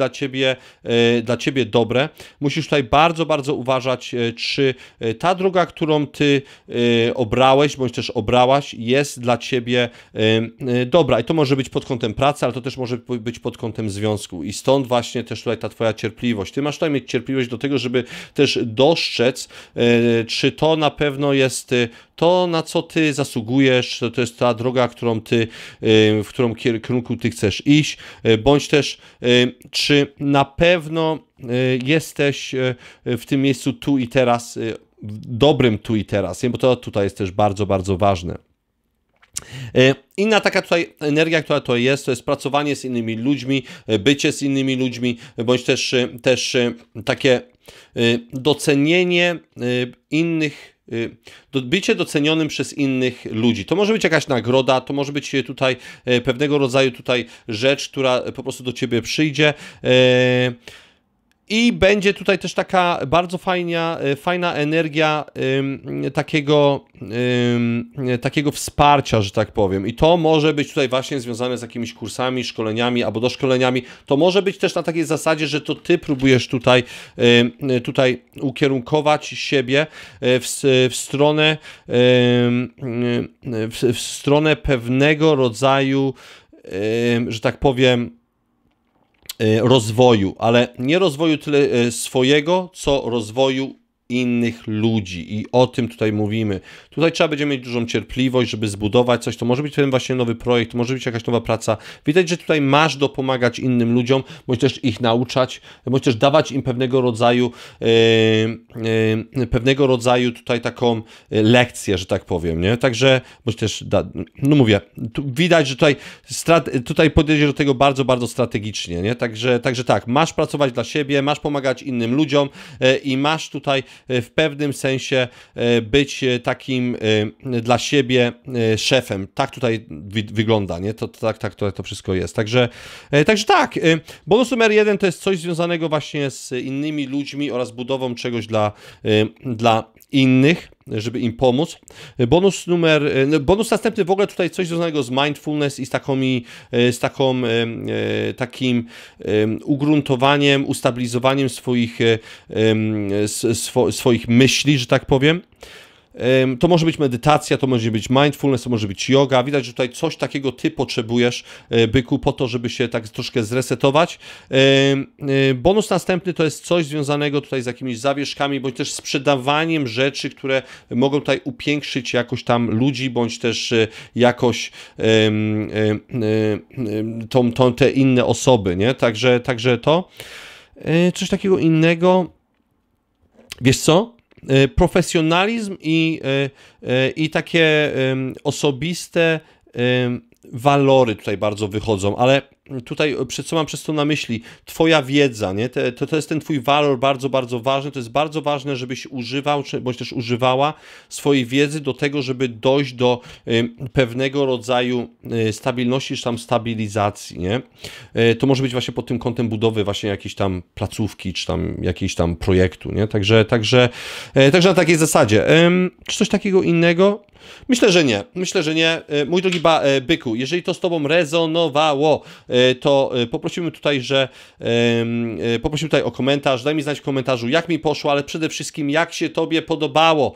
Speaker 1: dla ciebie dobre. Musisz tutaj bardzo, bardzo uważać, czy ta droga, którą ty obrałeś, bądź też obrałaś, jest dla ciebie dobra. I to może być pod kątem pracy, ale to też może być pod kątem związku. I stąd właśnie też tutaj ta twoja cierpliwość. Ty masz tutaj mieć cierpliwość do tego, żeby też dostrzec, czy to na pewno jest to, na co ty zasługujesz, to jest ta droga, w którą kierunku ty chcesz iść, bądź też czy na pewno jesteś w tym miejscu tu i teraz, dobrym tu i teraz, nie? Bo to tutaj jest też bardzo, bardzo ważne. Inna taka tutaj energia, która to jest pracowanie z innymi ludźmi, bycie z innymi ludźmi, bądź też takie docenienie innych, bycie docenionym przez innych ludzi. To może być jakaś nagroda, to może być tutaj pewnego rodzaju tutaj rzecz, która po prostu do ciebie przyjdzie. I będzie tutaj też taka bardzo fajna energia takiego wsparcia, że tak powiem. I to może być tutaj właśnie związane z jakimiś kursami, szkoleniami albo doszkoleniami. To może być też na takiej zasadzie, że to ty próbujesz tutaj ukierunkować siebie w stronę pewnego rodzaju, że tak powiem, rozwoju, ale nie rozwoju tyle swojego, co rozwoju innych ludzi i o tym tutaj mówimy. Tutaj trzeba będzie mieć dużą cierpliwość, żeby zbudować coś, to może być ten właśnie nowy projekt, to może być jakaś nowa praca. Widać, że tutaj masz dopomagać innym ludziom, bądź też ich nauczać, bądź też dawać im pewnego rodzaju tutaj taką lekcję, że tak powiem, nie? Także, bądź też, no mówię, widać, że tutaj podejdziesz do tego bardzo, bardzo strategicznie, nie? Także tak, masz pracować dla siebie, masz pomagać innym ludziom i masz tutaj w pewnym sensie być takim dla siebie szefem. Tak tutaj wygląda, nie? Tak to wszystko jest. Także tak, bonus numer 1 to jest coś związanego właśnie z innymi ludźmi oraz budową czegoś dla innych, żeby im pomóc. Bonus następny w ogóle tutaj coś związanego z mindfulness i takim ugruntowaniem, ustabilizowaniem swoich myśli, że tak powiem. To może być medytacja, to może być mindfulness, to może być yoga. Widać, że tutaj coś takiego ty potrzebujesz, byku, po to, żeby się tak troszkę zresetować. Bonus następny to jest coś związanego tutaj z jakimiś zawieszkami, bądź też sprzedawaniem rzeczy, które mogą tutaj upiększyć jakoś tam ludzi, bądź też jakoś te inne osoby, nie? Także to. Coś takiego innego. Wiesz co? Profesjonalizm i takie osobiste walory tutaj bardzo wychodzą, ale tutaj co mam przez to na myśli? Twoja wiedza, nie? To jest ten twój walor bardzo, bardzo ważny. To jest bardzo ważne, żebyś używał, bądź też używała swojej wiedzy do tego, żeby dojść do pewnego rodzaju stabilności, czy tam stabilizacji, nie? To może być właśnie pod tym kątem budowy właśnie jakiejś tam placówki, czy tam jakiejś tam projektu, nie? Także na takiej zasadzie. Czy coś takiego innego? Myślę, że nie. Mój drogi byku, jeżeli to z tobą rezonowało, to poprosimy tutaj, o komentarz. Daj mi znać w komentarzu, jak mi poszło, ale przede wszystkim, jak się tobie podobało.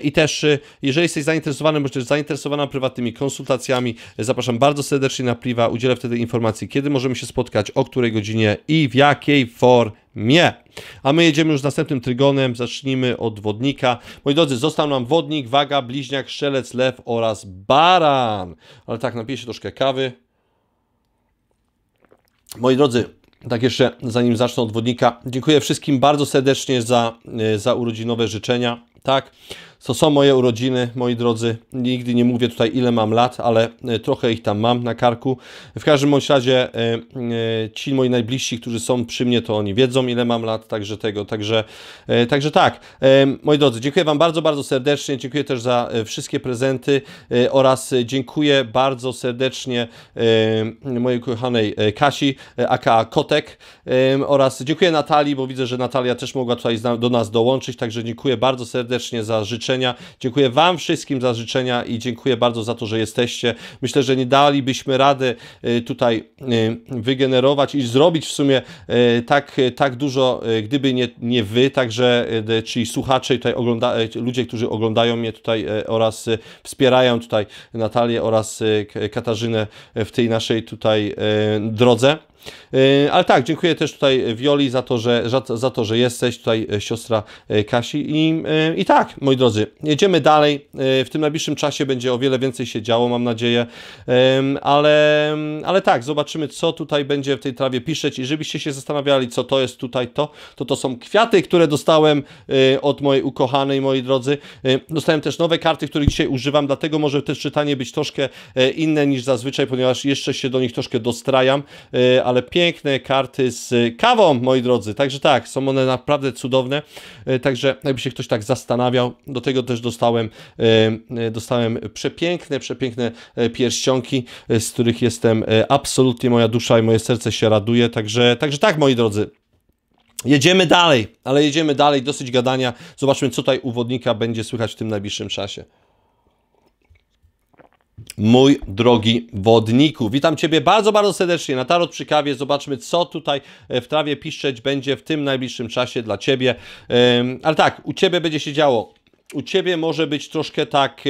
Speaker 1: I też, jeżeli jesteś zainteresowany, bądź też zainteresowana prywatnymi konsultacjami, zapraszam bardzo serdecznie na priwa. Udzielę wtedy informacji, kiedy możemy się spotkać, o której godzinie i w jakiej formie. A my jedziemy już z następnym trygonem. Zacznijmy od wodnika. Moi drodzy, został nam wodnik, waga, bliźniak, strzelec, lew oraz baran. Ale tak, napiję się troszkę kawy. Moi drodzy, tak jeszcze zanim zacznę od wodnika, dziękuję wszystkim bardzo serdecznie za urodzinowe życzenia. Tak, To są moje urodziny, moi drodzy. Nigdy nie mówię tutaj, ile mam lat, ale trochę ich tam mam na karku. W każdym bądź razie ci moi najbliżsi, którzy są przy mnie, to oni wiedzą, ile mam lat, także tak. Moi drodzy, dziękuję Wam bardzo, bardzo serdecznie. Dziękuję też za wszystkie prezenty oraz dziękuję bardzo serdecznie mojej kochanej Kasi, aka Kotek, oraz dziękuję Natalii, bo widzę, że Natalia też mogła tutaj do nas dołączyć, także dziękuję bardzo serdecznie za życzenia. Dziękuję Wam wszystkim za życzenia i dziękuję bardzo za to, że jesteście. Myślę, że nie dalibyśmy rady tutaj wygenerować i zrobić w sumie tak dużo, gdyby nie Wy, także czyli słuchacze tutaj ludzie, którzy oglądają mnie tutaj oraz wspierają tutaj Natalię oraz Katarzynę w tej naszej tutaj drodze. Ale tak, dziękuję też tutaj Wioli za to, że jesteś tutaj, siostra Kasi i tak, moi drodzy, jedziemy dalej. W tym najbliższym czasie będzie o wiele więcej się działo, mam nadzieję, ale tak, zobaczymy, co tutaj będzie w tej trawie piszeć i żebyście się zastanawiali, co to jest tutaj, to są kwiaty, które dostałem od mojej ukochanej, moi drodzy. Dostałem też nowe karty, których dzisiaj używam, dlatego może też czytanie być troszkę inne niż zazwyczaj, ponieważ jeszcze się do nich troszkę dostrajam, ale piękne karty z kawą, moi drodzy, także tak, są one naprawdę cudowne, także jakby się ktoś tak zastanawiał, do tego też dostałem przepiękne pierścionki, z których jestem absolutnie, moja dusza i moje serce się raduje, także tak, moi drodzy. Jedziemy dalej, ale jedziemy dalej, dosyć gadania, zobaczmy, co tutaj u wodnika będzie słychać w tym najbliższym czasie. Mój drogi wodniku, witam Ciebie bardzo, bardzo serdecznie na Tarot przy kawie. Zobaczmy, co tutaj w trawie piszczeć będzie w tym najbliższym czasie dla Ciebie. Ale tak, u Ciebie będzie się działo. U Ciebie może być troszkę tak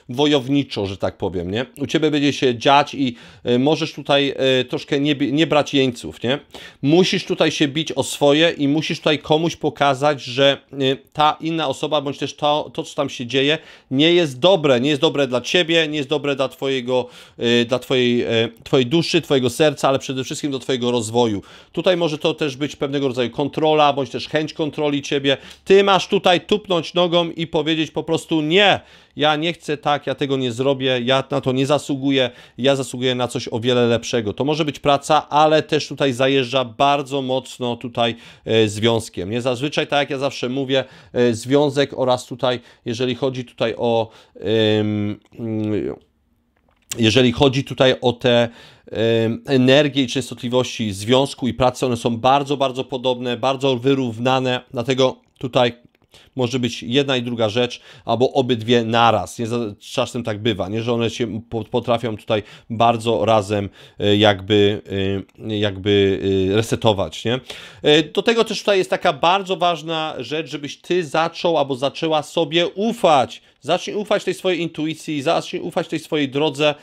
Speaker 1: wojowniczo, że tak powiem, nie? U Ciebie będzie się dziać i możesz tutaj troszkę nie brać jeńców, nie? Musisz tutaj się bić o swoje i musisz tutaj komuś pokazać, że ta inna osoba, bądź też to, co tam się dzieje, nie jest dobre dla Ciebie, nie jest dobre dla Twojej duszy, Twojego serca, ale przede wszystkim do Twojego rozwoju. Tutaj może to też być pewnego rodzaju kontrola, bądź też chęć kontroli Ciebie. Ty masz tutaj tupnąć nogą i powiedzieć po prostu nie, ja nie chcę tak, ja tego nie zrobię, ja na to nie zasługuję, ja zasługuję na coś o wiele lepszego. To może być praca, ale też tutaj zajeżdża bardzo mocno tutaj związkiem. Nie zazwyczaj, tak jak ja zawsze mówię, związek oraz tutaj, jeżeli chodzi tutaj o te energię i częstotliwości związku i pracy, one są bardzo, bardzo podobne, bardzo wyrównane, dlatego tutaj może być jedna i druga rzecz, albo obydwie naraz. Nie, czasem tak bywa, nie, że one się potrafią tutaj bardzo razem jakby resetować, nie? Do tego też tutaj jest taka bardzo ważna rzecz, żebyś Ty zaczął albo zaczęła sobie ufać. Zacznij ufać tej swojej intuicji, zacznij ufać tej swojej drodze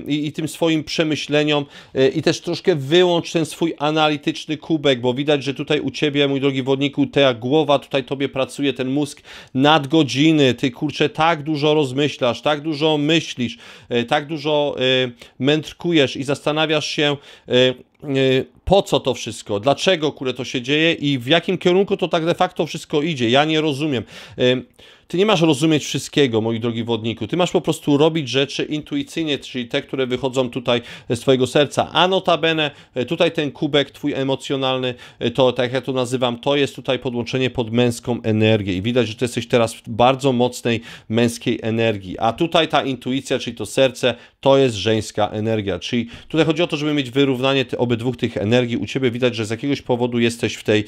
Speaker 1: i tym swoim przemyśleniom i też troszkę wyłącz ten swój analityczny kubek, bo widać, że tutaj u Ciebie, mój drogi wodniku, ta głowa tutaj Tobie pracuje, ten mózg nadgodziny, Ty, kurczę, tak dużo rozmyślasz, tak dużo myślisz, tak dużo mędrkujesz i zastanawiasz się, po co to wszystko, dlaczego, kurde, to się dzieje i w jakim kierunku to tak de facto wszystko idzie. Ja nie rozumiem. Ty nie masz rozumieć wszystkiego, mój drogi wodniku. Ty masz po prostu robić rzeczy intuicyjnie, czyli te, które wychodzą tutaj z Twojego serca. A notabene, tutaj ten kubek Twój emocjonalny, to tak jak ja to nazywam, to jest tutaj podłączenie pod męską energię. I widać, że Ty jesteś teraz w bardzo mocnej męskiej energii. A tutaj ta intuicja, czyli to serce, to jest żeńska energia. Czyli tutaj chodzi o to, żeby mieć wyrównanie obydwu tych energii. U Ciebie widać, że z jakiegoś powodu jesteś w tej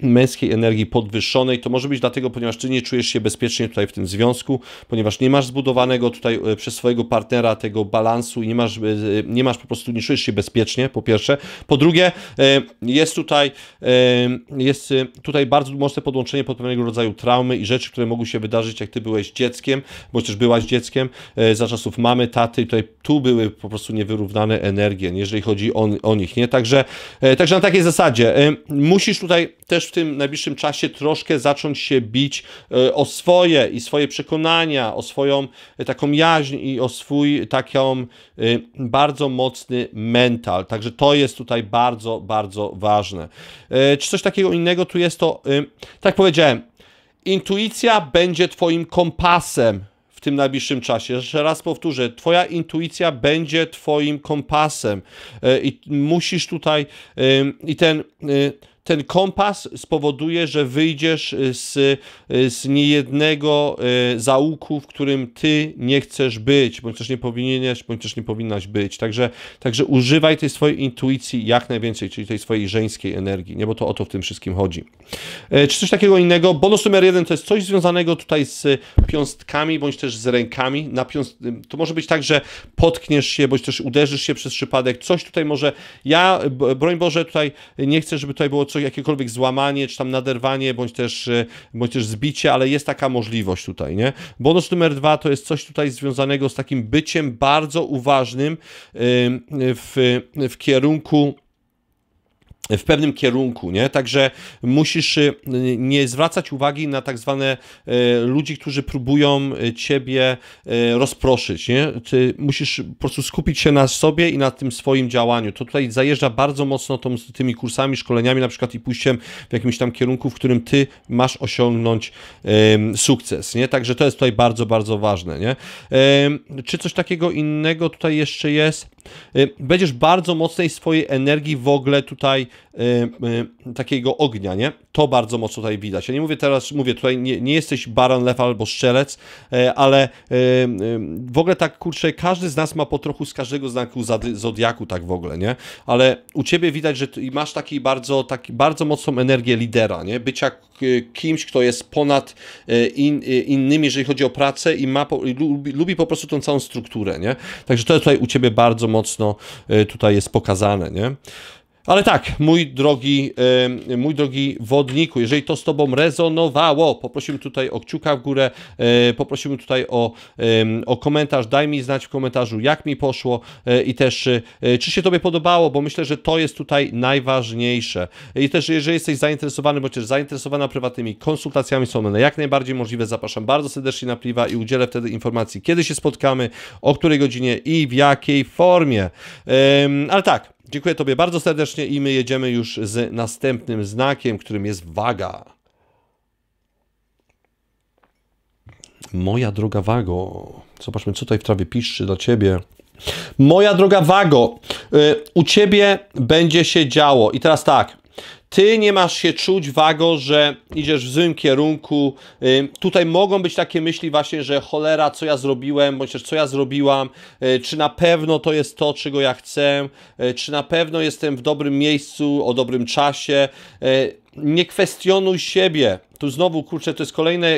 Speaker 1: męskiej energii podwyższonej. To może być dlatego, ponieważ Ty nie czujesz się bezpiecznie tutaj w tym związku, ponieważ nie masz zbudowanego tutaj przez swojego partnera tego balansu i nie masz po prostu, nie czujesz się bezpiecznie, po pierwsze. Po drugie, jest tutaj bardzo mocne podłączenie pod pewnego rodzaju traumy i rzeczy, które mogły się wydarzyć, jak Ty byłeś dzieckiem, bądź też byłaś dzieckiem, za czasów mamy, taty, tu były po prostu niewyrównane energie, jeżeli chodzi o nich, nie? Także na takiej zasadzie musisz tutaj też w tym najbliższym czasie troszkę zacząć się bić o swoje przekonania, o swoją taką jaźń i o swój taką bardzo mocny mental. Także to jest tutaj bardzo, bardzo ważne. Czy coś takiego innego tu jest, to tak jak powiedziałem, intuicja będzie twoim kompasem w tym najbliższym czasie. Jeszcze raz powtórzę, twoja intuicja będzie twoim kompasem i musisz tutaj i ten kompas spowoduje, że wyjdziesz z niejednego zaułku, w którym ty nie chcesz być, bądź też nie powinieneś, bądź też nie powinnaś być. Także używaj tej swojej intuicji jak najwięcej, czyli tej swojej żeńskiej energii, nie? Bo to o to w tym wszystkim chodzi. Czy coś takiego innego? Bonus numer 1 to jest coś związanego tutaj z piąstkami, bądź też z rękami. To może być tak, że potkniesz się, bądź też uderzysz się przez przypadek. Coś tutaj może, broń Boże, tutaj nie chcę, żeby tutaj było jakiekolwiek złamanie, czy tam naderwanie, bądź też zbicie, ale jest taka możliwość tutaj, nie? Bonus numer 2 to jest coś tutaj związanego z takim byciem bardzo uważnym w kierunku, w pewnym kierunku, nie? Także musisz nie zwracać uwagi na tak zwane ludzi, którzy próbują ciebie rozproszyć, nie? Ty musisz po prostu skupić się na sobie i na tym swoim działaniu. To tutaj zajeżdża bardzo mocno tymi kursami, szkoleniami na przykład i pójściem w jakimś tam kierunku, w którym ty masz osiągnąć sukces, nie? Także to jest tutaj bardzo, bardzo ważne, nie? Czy coś takiego innego tutaj jeszcze jest? Będziesz bardzo mocnej swojej energii w ogóle tutaj takiego ognia, nie? To bardzo mocno tutaj widać. Ja nie mówię teraz, tutaj nie jesteś baran, lew albo strzelec, ale w ogóle tak, kurczę, każdy z nas ma po trochu z każdego znaku zodiaku, tak w ogóle, nie? Ale u ciebie widać, że ty masz taki bardzo mocną energię lidera, nie? Bycia kimś, kto jest ponad innymi, jeżeli chodzi o pracę i lubi po prostu tą całą strukturę, nie? Także to tutaj u ciebie bardzo mocno tutaj jest pokazane, nie? Ale tak, mój drogi wodniku, jeżeli to z tobą rezonowało, poprosimy tutaj o kciuka w górę, poprosimy tutaj o komentarz, daj mi znać w komentarzu, jak mi poszło i też czy się tobie podobało, bo myślę, że to jest tutaj najważniejsze. I też jeżeli jesteś zainteresowany, bądź też zainteresowana prywatnymi konsultacjami, są one jak najbardziej możliwe, zapraszam bardzo serdecznie na priwa i udzielę wtedy informacji, kiedy się spotkamy, o której godzinie i w jakiej formie. Ale tak, dziękuję tobie bardzo serdecznie i my jedziemy już z następnym znakiem, którym jest waga. Moja droga wago, zobaczmy, co tutaj w trawie piszczy dla ciebie. Moja droga wago, u ciebie będzie się działo. I teraz tak, ty nie masz się czuć, wago, że idziesz w złym kierunku. Tutaj mogą być takie myśli właśnie, że cholera, co ja zrobiłem, bądź też co ja zrobiłam, czy na pewno to jest to, czego ja chcę, czy na pewno jestem w dobrym miejscu, o dobrym czasie. Nie kwestionuj siebie. Tu znowu, kurczę, to jest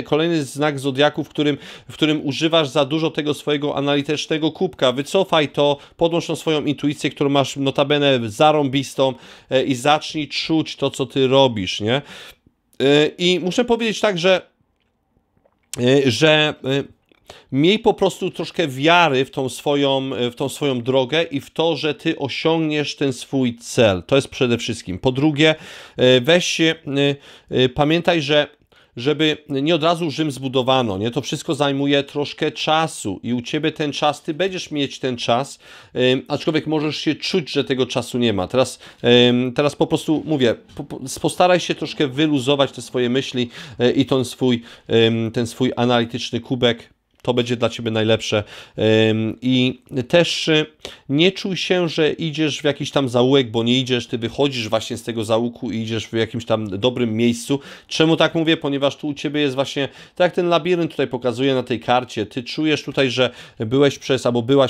Speaker 1: kolejny znak zodiaku, w którym używasz za dużo tego swojego analitycznego kubka. Wycofaj to, podłącz tą swoją intuicję, którą masz notabene zarąbistą i zacznij czuć to, co ty robisz, nie? I muszę powiedzieć tak, że miej po prostu troszkę wiary w tą swoją drogę i w to, że ty osiągniesz ten swój cel. To jest przede wszystkim. Po drugie, pamiętaj, żeby nie od razu Rzym zbudowano, nie? To wszystko zajmuje troszkę czasu i u ciebie ten czas, ty będziesz mieć ten czas, aczkolwiek możesz się czuć, że tego czasu nie ma. Teraz po prostu mówię, postaraj się troszkę wyluzować te swoje myśli i ten swój analityczny kubek. To będzie dla ciebie najlepsze. I też nie czuj się, że idziesz w jakiś tam zaułek, bo nie idziesz, ty wychodzisz właśnie z tego zaułku i idziesz w jakimś tam dobrym miejscu. Czemu tak mówię? Ponieważ tu u ciebie jest właśnie, tak jak ten labirynt tutaj pokazuje na tej karcie, ty czujesz tutaj, że byłaś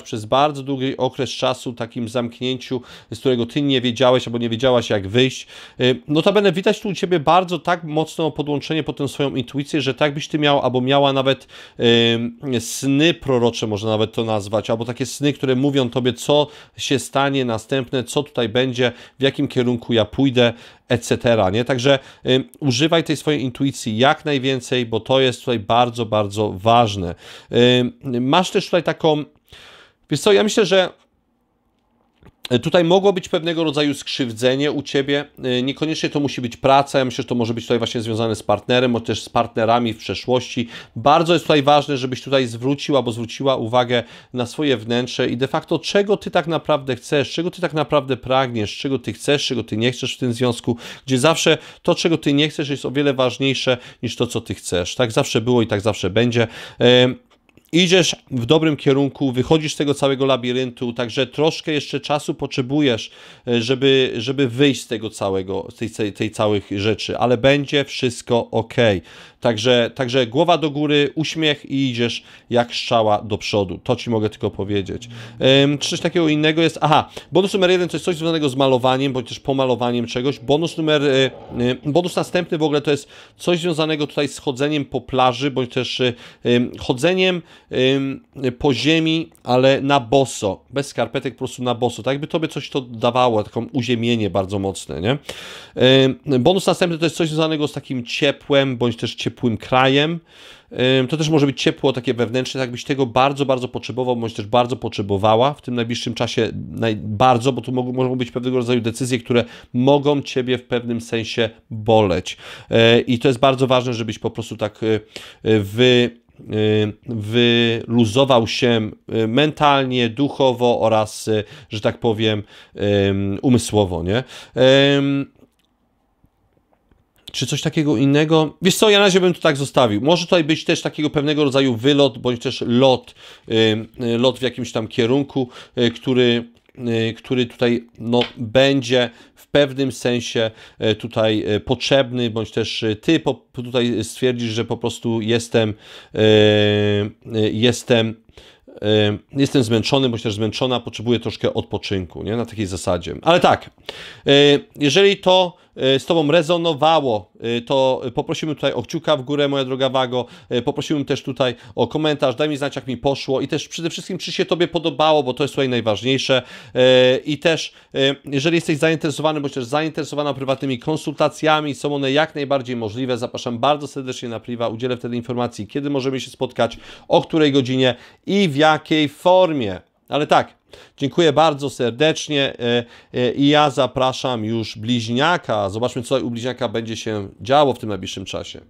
Speaker 1: przez bardzo długi okres czasu w takim zamknięciu, z którego ty nie wiedziałeś albo nie wiedziałaś, jak wyjść. Notabene widać tu u ciebie bardzo tak mocno podłączenie po tę swoją intuicję, że tak byś ty miał albo miała nawet sny prorocze, można nawet to nazwać, albo takie sny, które mówią tobie, co się stanie następne, co tutaj będzie, w jakim kierunku ja pójdę, etc., nie? Także używaj tej swojej intuicji jak najwięcej, bo to jest tutaj bardzo, bardzo ważne. Masz też tutaj taką, wiesz co, ja myślę, że Tutaj mogło być pewnego rodzaju skrzywdzenie u Ciebie, niekoniecznie to musi być praca, ja myślę, że to może być tutaj właśnie związane z partnerem, bądź też z partnerami w przeszłości. Bardzo jest tutaj ważne, żebyś tutaj zwrócił albo zwróciła uwagę na swoje wnętrze i de facto czego Ty tak naprawdę chcesz, czego Ty tak naprawdę pragniesz, czego Ty chcesz, czego Ty nie chcesz w tym związku, gdzie zawsze to, czego Ty nie chcesz, jest o wiele ważniejsze niż to, co Ty chcesz. Tak zawsze było i tak zawsze będzie. Idziesz w dobrym kierunku, wychodzisz z tego całego labiryntu, także troszkę jeszcze czasu potrzebujesz, żeby wyjść z tego całego, z tej całych rzeczy, ale będzie wszystko ok. Także głowa do góry, uśmiech i idziesz jak strzała do przodu. To Ci mogę tylko powiedzieć. Czy coś takiego innego jest? Aha, bonus numer 1 to jest coś związanego z malowaniem, bądź też pomalowaniem czegoś. Bonus następny w ogóle to jest coś związanego tutaj z chodzeniem po plaży, bądź też chodzeniem po ziemi, ale na boso, bez skarpetek, po prostu na boso. Tak jakby Tobie coś to dawało, taką uziemienie bardzo mocne, nie? Bonus następny to jest coś związanego z takim ciepłem, bądź też ciepłym krajem. To też może być ciepło takie wewnętrzne, tak byś tego bardzo, bardzo potrzebował, bądź też bardzo potrzebowała w tym najbliższym czasie, bardzo, bo tu mogą być pewnego rodzaju decyzje, które mogą Ciebie w pewnym sensie boleć. I to jest bardzo ważne, żebyś po prostu tak wyluzował się mentalnie, duchowo oraz, że tak powiem, umysłowo, nie? Czy coś takiego innego? Wiesz co, ja na razie bym to tak zostawił. Może tutaj być też takiego pewnego rodzaju wylot, bądź też lot w jakimś tam kierunku, który tutaj no, będzie w pewnym sensie tutaj potrzebny, bądź też Ty tutaj stwierdzisz, że po prostu jestem zmęczony, bądź też zmęczona, potrzebuję troszkę odpoczynku, nie? Na takiej zasadzie. Ale tak, jeżeli to z Tobą rezonowało, to poprosimy tutaj o kciuka w górę, moja droga Wago, poprosimy też tutaj o komentarz, daj mi znać, jak mi poszło i też przede wszystkim, czy się Tobie podobało, bo to jest tutaj najważniejsze i też, jeżeli jesteś zainteresowany, bądź też zainteresowana prywatnymi konsultacjami, są one jak najbardziej możliwe, zapraszam bardzo serdecznie na priwa, udzielę wtedy informacji, kiedy możemy się spotkać, o której godzinie i w jakiej formie. Ale tak, dziękuję bardzo serdecznie i ja zapraszam już bliźniaka. Zobaczmy, co u bliźniaka będzie się działo w tym najbliższym czasie.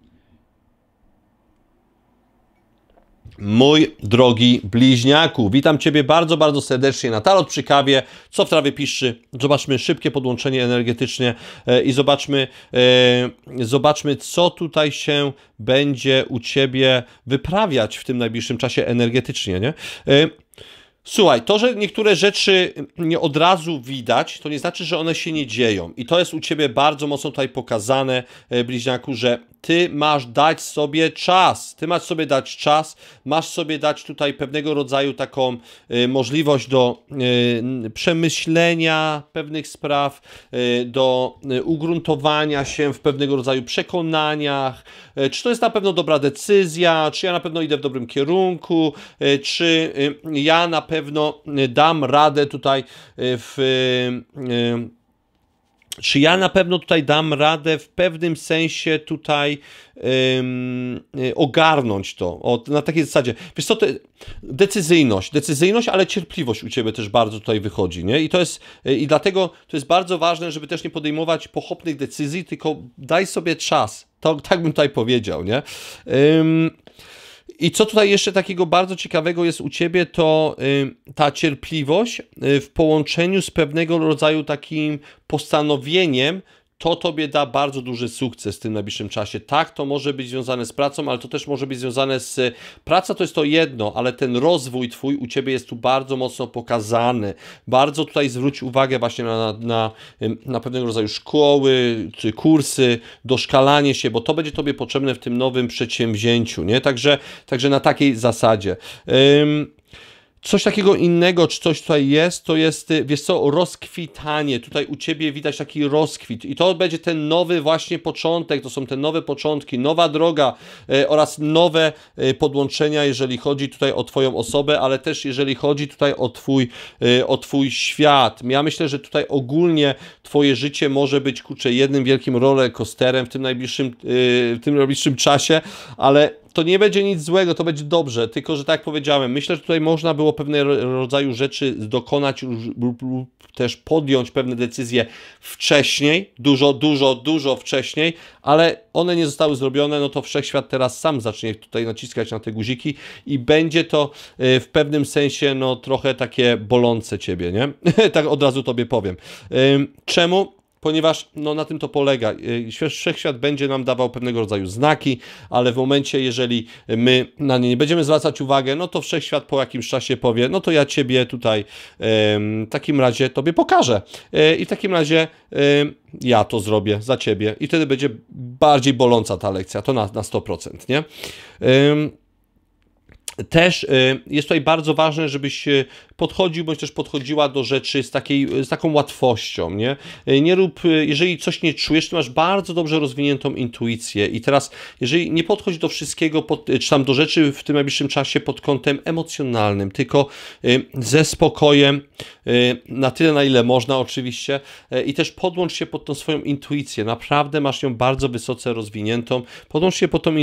Speaker 1: Mój drogi bliźniaku, witam Ciebie bardzo, bardzo serdecznie na Tarot przy kawie. Co w trawie piszczy? Zobaczmy szybkie podłączenie energetyczne i zobaczmy, co tutaj się będzie u Ciebie wyprawiać w tym najbliższym czasie energetycznie, nie? Słuchaj, to, że niektóre rzeczy nie od razu widać, to nie znaczy, że one się nie dzieją. I to jest u Ciebie bardzo mocno tutaj pokazane, bliźniaku, że Ty masz dać sobie czas. Ty masz sobie dać czas, masz sobie dać tutaj pewnego rodzaju taką możliwość do przemyślenia pewnych spraw, do ugruntowania się w pewnego rodzaju przekonaniach, czy to jest na pewno dobra decyzja, czy ja na pewno idę w dobrym kierunku, czy ja na pewno dam radę tutaj czy ja na pewno tutaj dam radę w pewnym sensie tutaj ogarnąć to, na takiej zasadzie. Wiesz co, decyzyjność, ale cierpliwość u Ciebie też bardzo tutaj wychodzi, nie? I dlatego to jest bardzo ważne, żeby też nie podejmować pochopnych decyzji, tylko daj sobie czas. Tak bym tutaj powiedział, nie? I co tutaj jeszcze takiego bardzo ciekawego jest u Ciebie, to ta cierpliwość w połączeniu z pewnego rodzaju takim postanowieniem, to Tobie da bardzo duży sukces w tym najbliższym czasie. Tak, to może być związane z pracą, ale to też może być związane z... Praca to jest to jedno, ale ten rozwój Twój u Ciebie jest tu bardzo mocno pokazany. Bardzo tutaj zwróć uwagę właśnie na pewnego rodzaju szkoły, czy kursy, doszkalanie się, bo to będzie Tobie potrzebne w tym nowym przedsięwzięciu, nie? Także na takiej zasadzie. Coś takiego innego, czy coś tutaj jest, to jest, wiesz co, rozkwitanie. Tutaj u Ciebie widać taki rozkwit i to będzie ten nowy właśnie początek, to są te nowe początki, nowa droga oraz nowe podłączenia, jeżeli chodzi tutaj o Twoją osobę, ale też jeżeli chodzi tutaj o Twój świat. Ja myślę, że tutaj ogólnie Twoje życie może być, kurczę, jednym wielkim rollercoasterem w tym najbliższym czasie, ale to nie będzie nic złego, to będzie dobrze, tylko że tak jak powiedziałem, myślę, że tutaj można było pewnego rodzaju rzeczy dokonać lub też podjąć pewne decyzje wcześniej, dużo wcześniej, ale one nie zostały zrobione, no to wszechświat teraz sam zacznie tutaj naciskać na te guziki i będzie to w pewnym sensie no trochę takie bolące ciebie, nie? Tak od razu tobie powiem. Czemu? Ponieważ no, na tym to polega. Wszechświat będzie nam dawał pewnego rodzaju znaki, ale w momencie, jeżeli my na nie nie będziemy zwracać uwagę, no to wszechświat po jakimś czasie powie, no to ja ciebie tutaj w takim razie tobie pokażę. I w takim razie ja to zrobię za ciebie. I wtedy będzie bardziej boląca ta lekcja, to na 100%, nie? Też jest tutaj bardzo ważne, żebyś podchodził, bądź też podchodziła do rzeczy z taką łatwością, nie? Nie rób, jeżeli coś nie czujesz, to masz bardzo dobrze rozwiniętą intuicję i teraz, jeżeli nie podchodź do wszystkiego, czy tam do rzeczy w tym najbliższym czasie pod kątem emocjonalnym, tylko ze spokojem, na tyle, na ile można oczywiście i też podłącz się pod tą swoją intuicję, naprawdę masz ją bardzo wysoce rozwiniętą, podłącz się pod tą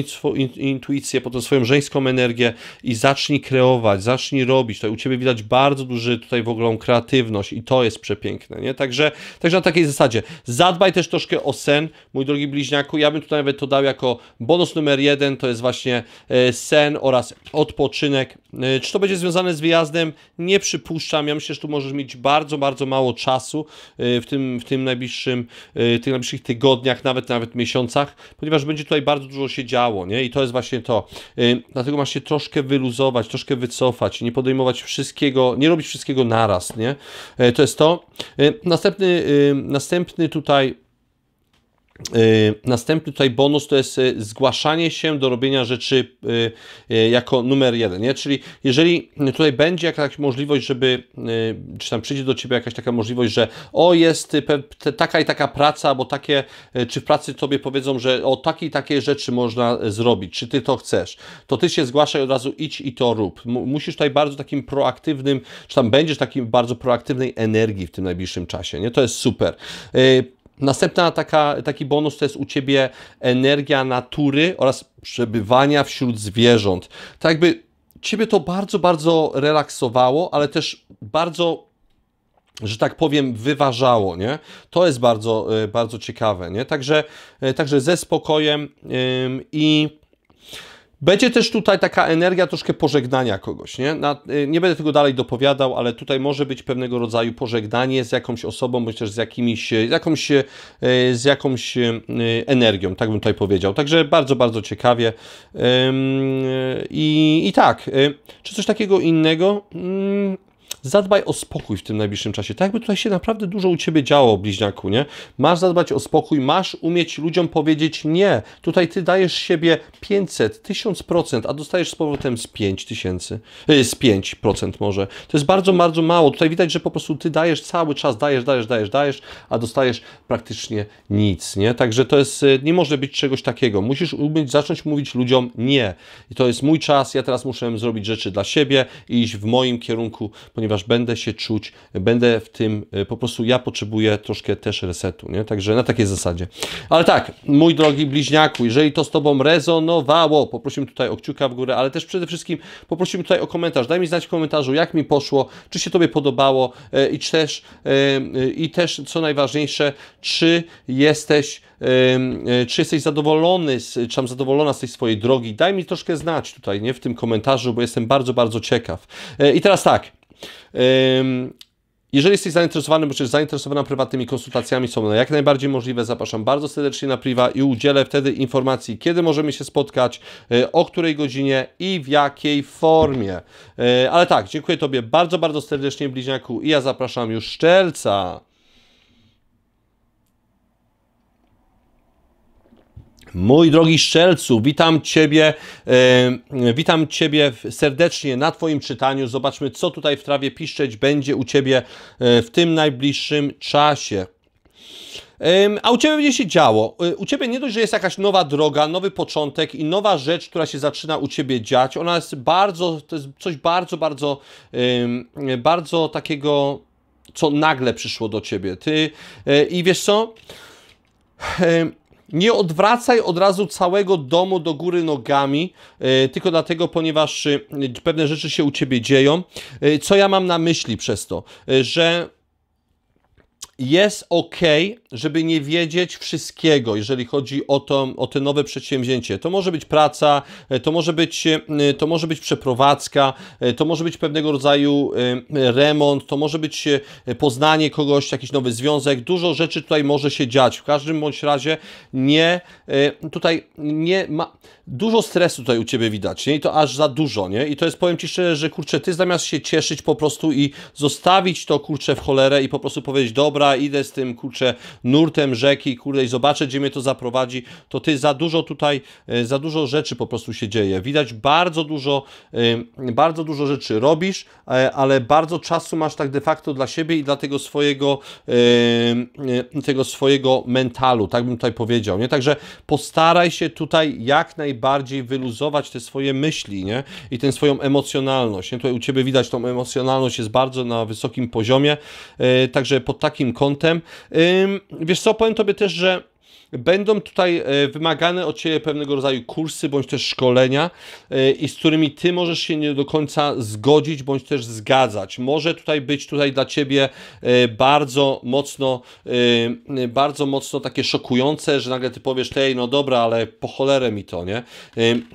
Speaker 1: intuicję, pod tą swoją żeńską energię i zacznij kreować, zacznij robić. Tutaj u ciebie widać bardzo duży tutaj w ogóle kreatywność i to jest przepiękne, nie? Także na takiej zasadzie. Zadbaj też troszkę o sen, mój drogi bliźniaku. Ja bym tutaj nawet to dał jako bonus numer 1, to jest właśnie sen oraz odpoczynek. Czy to będzie związane z wyjazdem? Nie przypuszczam. Ja myślę, że tu możesz mieć bardzo mało czasu w tych najbliższych tygodniach, nawet miesiącach, ponieważ będzie tutaj bardzo dużo się działo, nie? I to jest właśnie to. Dlatego masz się troszkę wyluzować, troszkę wycofać, nie podejmować wszystkiego, nie robić wszystkiego naraz, nie? To jest to. Następny tutaj bonus to jest zgłaszanie się do robienia rzeczy jako numer 1, nie? Czyli jeżeli tutaj będzie jakaś możliwość, czy tam przyjdzie do ciebie jakaś taka możliwość, że jest taka i taka praca, bo czy w pracy tobie powiedzą, że o takie i takie rzeczy można zrobić, czy ty to chcesz, to ty się zgłaszaj od razu, idź i to rób. Musisz tutaj bardzo takim proaktywnym, czy tam będziesz takim bardzo proaktywnej energii w tym najbliższym czasie, nie? To jest super. Następna taki bonus to jest u ciebie energia natury oraz przebywania wśród zwierząt. Tak jakby ciebie to bardzo relaksowało, ale też bardzo, że tak powiem, wyważało, nie? To jest bardzo ciekawe, nie? Także ze spokojem i będzie też tutaj taka energia troszkę pożegnania kogoś, nie? Nie będę tego dalej dopowiadał, ale tutaj może być pewnego rodzaju pożegnanie z jakąś osobą, bądź też z jakąś energią, tak bym tutaj powiedział. Także bardzo ciekawie. I tak, czy coś takiego innego? Zadbaj o spokój w tym najbliższym czasie. Tak jakby tutaj się naprawdę dużo u ciebie działo, bliźniaku, nie? Masz zadbać o spokój, masz umieć ludziom powiedzieć nie. Tutaj ty dajesz siebie 500, 1000%, a dostajesz z powrotem z 5000, z 5% może. To jest bardzo mało. Tutaj widać, że po prostu ty dajesz cały czas, dajesz, a dostajesz praktycznie nic, nie? Także to jest, nie może być czegoś takiego. Musisz umieć zacząć mówić ludziom nie. I to jest mój czas, ja teraz muszę zrobić rzeczy dla siebie i iść w moim kierunku, ponieważ będę się czuć, będę w tym, po prostu ja potrzebuję troszkę też resetu, nie? Także na takiej zasadzie. Ale tak, mój drogi bliźniaku, jeżeli to z tobą rezonowało, poprosimy tutaj o kciuka w górę, ale też przede wszystkim poprosimy tutaj o komentarz. Daj mi znać w komentarzu, jak mi poszło, czy się tobie podobało i też co najważniejsze, czy jesteś zadowolony, czy tam zadowolona z tej swojej drogi. Daj mi troszkę znać tutaj, nie? W tym komentarzu, bo jestem bardzo ciekaw. I teraz tak, jeżeli jesteś zainteresowany, bądź też zainteresowana prywatnymi konsultacjami, są one jak najbardziej możliwe. Zapraszam bardzo serdecznie na priwa i udzielę wtedy informacji, kiedy możemy się spotkać, o której godzinie i w jakiej formie. Ale tak, dziękuję tobie bardzo serdecznie, bliźniaku, i ja zapraszam już Szczelca. Mój drogi Szczelcu, witam Ciebie serdecznie na Twoim czytaniu. Zobaczmy, co tutaj w trawie piszczeć będzie u Ciebie w tym najbliższym czasie. A u Ciebie będzie się działo. U Ciebie nie dość, że jest jakaś nowa droga, nowy początek i nowa rzecz, która się zaczyna u Ciebie dziać. Ona jest to jest coś bardzo takiego, co nagle przyszło do Ciebie. I wiesz co? nie odwracaj od razu całego domu do góry nogami, tylko dlatego, ponieważ pewne rzeczy się u ciebie dzieją. Co ja mam na myśli przez to? Że jest ok, żeby nie wiedzieć wszystkiego, jeżeli chodzi o te nowe przedsięwzięcie. To może być praca, to może być przeprowadzka, to może być pewnego rodzaju remont, to może być poznanie kogoś, jakiś nowy związek. Dużo rzeczy tutaj może się dziać. W każdym bądź razie tutaj nie ma... Dużo stresu tutaj u ciebie widać, nie? I to aż za dużo, nie? I to jest, powiem ci szczerze, że kurczę, ty zamiast się cieszyć po prostu i zostawić to kurczę w cholerę i po prostu powiedzieć, dobra, idę z tym kurczę nurtem rzeki, kurde, i zobaczę, gdzie mnie to zaprowadzi, to ty za dużo rzeczy po prostu się dzieje. Widać bardzo dużo rzeczy robisz, ale bardzo czasu masz tak de facto dla siebie i dla tego swojego mentalu, tak bym tutaj powiedział, nie? Także postaraj się tutaj jak najbardziej wyluzować te swoje myśli, nie? I tę swoją emocjonalność, nie? Tutaj u ciebie widać, tą emocjonalność jest bardzo na wysokim poziomie, także pod takim kątem. Wiesz co, powiem tobie też, że będą tutaj wymagane od ciebie pewnego rodzaju kursy, bądź też szkolenia i z którymi ty możesz się nie do końca zgodzić, bądź też zgadzać. Może tutaj być dla ciebie bardzo mocno takie szokujące, że nagle ty powiesz, tej, no dobra, ale po cholerę mi to, nie?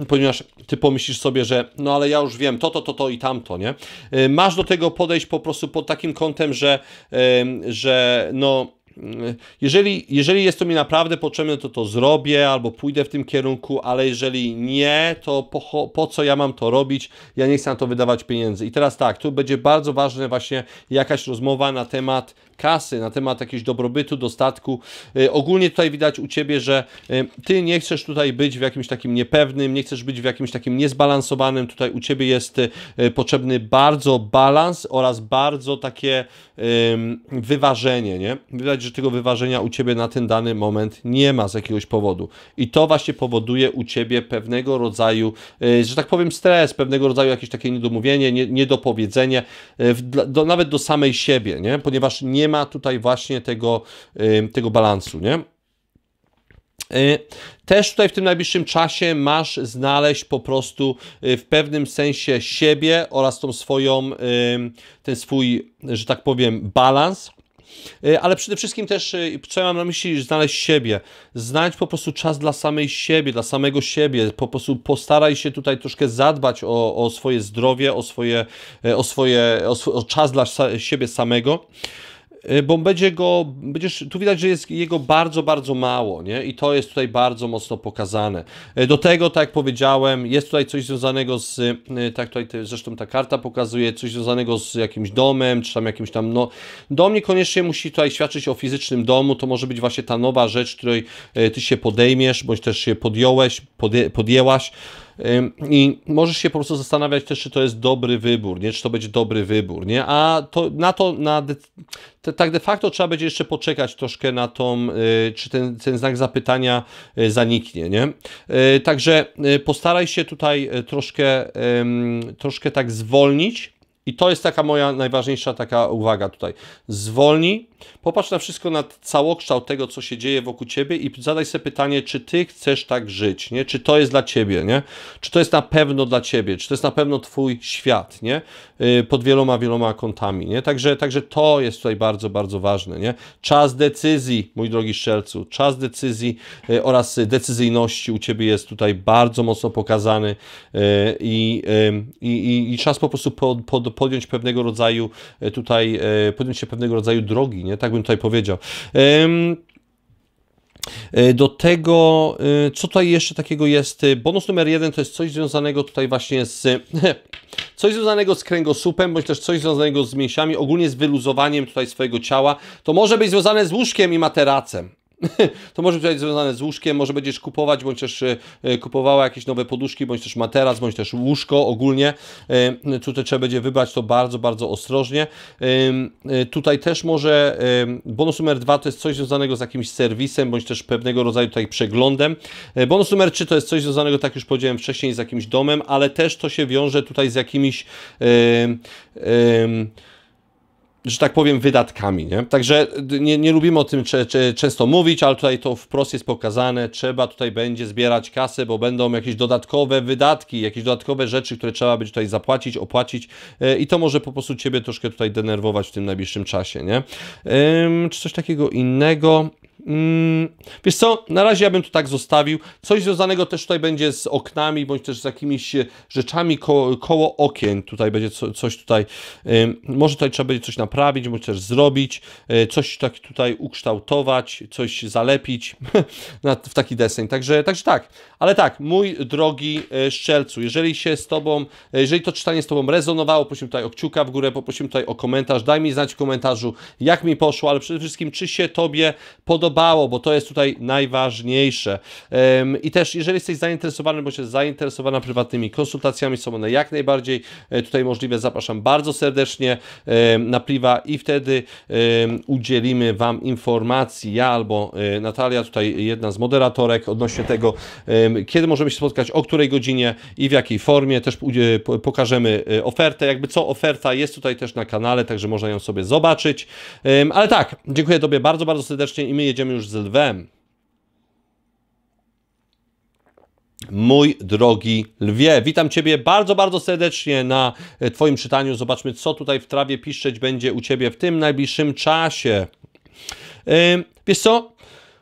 Speaker 1: Ponieważ ty pomyślisz sobie, że no ale ja już wiem to i tamto, nie? Masz do tego podejść po prostu pod takim kątem, że no jeżeli jest to mi naprawdę potrzebne, to zrobię albo pójdę w tym kierunku, ale jeżeli nie, to po co ja mam to robić? Ja nie chcę na to wydawać pieniędzy. I teraz tak, tu będzie bardzo ważne właśnie jakaś rozmowa na temat kasy, na temat jakiegoś dobrobytu, dostatku. Ogólnie tutaj widać u ciebie, że ty nie chcesz tutaj być w jakimś takim niepewnym, nie chcesz być w jakimś takim niezbalansowanym. Tutaj u ciebie jest potrzebny bardzo balans oraz bardzo takie wyważenie, nie? Widać, że tego wyważenia u ciebie na ten dany moment nie ma z jakiegoś powodu. I to właśnie powoduje u ciebie pewnego rodzaju, że tak powiem, stres, pewnego rodzaju jakieś takie niedomówienie, niedopowiedzenie, nawet do samej siebie, nie? Ponieważ nie ma tutaj właśnie tego balansu, nie? Też tutaj w tym najbliższym czasie masz znaleźć po prostu w pewnym sensie siebie oraz ten swój, że tak powiem, balans. Ale przede wszystkim też, co ja mam na myśli, znaleźć siebie. Znajdź po prostu czas dla samej siebie, dla samego siebie. Po prostu postaraj się tutaj troszkę zadbać o swoje zdrowie, o czas dla siebie samego. Bo tu widać, że jest jego bardzo, bardzo mało, nie? I to jest tutaj bardzo mocno pokazane. Do tego, tak jak powiedziałem, jest tutaj coś związanego tak tutaj zresztą ta karta pokazuje, coś związanego z jakimś domem, czy tam jakimś tam, no, dom niekoniecznie musi tutaj świadczyć o fizycznym domu, to może być właśnie ta nowa rzecz, której ty się podejmiesz, bądź też się podjęłaś. I możesz się po prostu zastanawiać też, czy to jest dobry wybór, nie? Czy to będzie dobry wybór, nie? A tak de facto trzeba będzie jeszcze poczekać troszkę na czy ten znak zapytania zaniknie, nie? Także postaraj się tutaj troszkę tak zwolnić. I to jest taka moja najważniejsza taka uwaga tutaj. Zwolnij, popatrz na wszystko, na całokształt tego, co się dzieje wokół ciebie i zadaj sobie pytanie, czy ty chcesz tak żyć, nie? Czy to jest dla ciebie, nie? Czy to jest na pewno dla ciebie, czy to jest na pewno twój świat, nie? Pod wieloma kątami, nie? Także to jest tutaj bardzo, bardzo ważne, nie? Czas decyzji, mój drogi strzelcu, czas decyzji oraz decyzyjności u ciebie jest tutaj bardzo mocno pokazany i czas po prostu podjąć pewnego rodzaju podjąć się pewnego rodzaju drogi, nie? Tak bym tutaj powiedział. Do tego, co tutaj jeszcze takiego jest? Bonus numer 1 to jest coś związanego tutaj właśnie coś związanego z kręgosłupem, bądź też coś związanego z mięśniami, ogólnie z wyluzowaniem tutaj swojego ciała. To może być związane z łóżkiem i materacem. To może być związane z łóżkiem, może będziesz kupować, bądź też kupowała jakieś nowe poduszki, bądź też materac, bądź też łóżko ogólnie. Tutaj trzeba będzie wybrać to bardzo, bardzo ostrożnie. Tutaj też może bonus numer 2 to jest coś związanego z jakimś serwisem, bądź też pewnego rodzaju tutaj przeglądem. Bonus numer 3 to jest coś związanego, tak już powiedziałem wcześniej, z jakimś domem, ale też to się wiąże tutaj z jakimiś że tak powiem, wydatkami, nie? Także nie lubimy o tym często mówić, ale tutaj to wprost jest pokazane, trzeba tutaj będzie zbierać kasę, bo będą jakieś dodatkowe wydatki, jakieś dodatkowe rzeczy, które trzeba będzie tutaj zapłacić, opłacić i to może po prostu Ciebie troszkę tutaj denerwować w tym najbliższym czasie, nie? Czy coś takiego innego? Wiesz co, na razie ja bym to tak zostawił. Coś związanego też tutaj będzie z oknami, bądź też z jakimiś rzeczami koło okien. Tutaj będzie coś tutaj, może tutaj trzeba będzie coś naprawić, bądź też zrobić, coś tak tutaj ukształtować, coś zalepić w taki deseń. Także tak, ale tak, mój drogi Strzelcu, jeżeli to czytanie z Tobą rezonowało, prosimy tutaj o kciuka w górę, poprosimy tutaj o komentarz, daj mi znać w komentarzu, jak mi poszło, ale przede wszystkim, czy się Tobie podobało, bo to jest tutaj najważniejsze. I też, jeżeli jesteś zainteresowany, bądź jest zainteresowana prywatnymi konsultacjami, są one jak najbardziej tutaj możliwe, zapraszam bardzo serdecznie na priwa i wtedy udzielimy Wam informacji, ja albo Natalia, tutaj jedna z moderatorek, odnośnie tego, kiedy możemy się spotkać, o której godzinie i w jakiej formie. Też pokażemy ofertę, jakby co oferta jest tutaj też na kanale, także można ją sobie zobaczyć. Ale tak, dziękuję Tobie bardzo, bardzo serdecznie i my jedziemy już z lwem. Mój drogi lwie, witam Ciebie bardzo, bardzo serdecznie na Twoim czytaniu. Zobaczmy, co tutaj w trawie piszczeć będzie u Ciebie w tym najbliższym czasie. Wiesz co?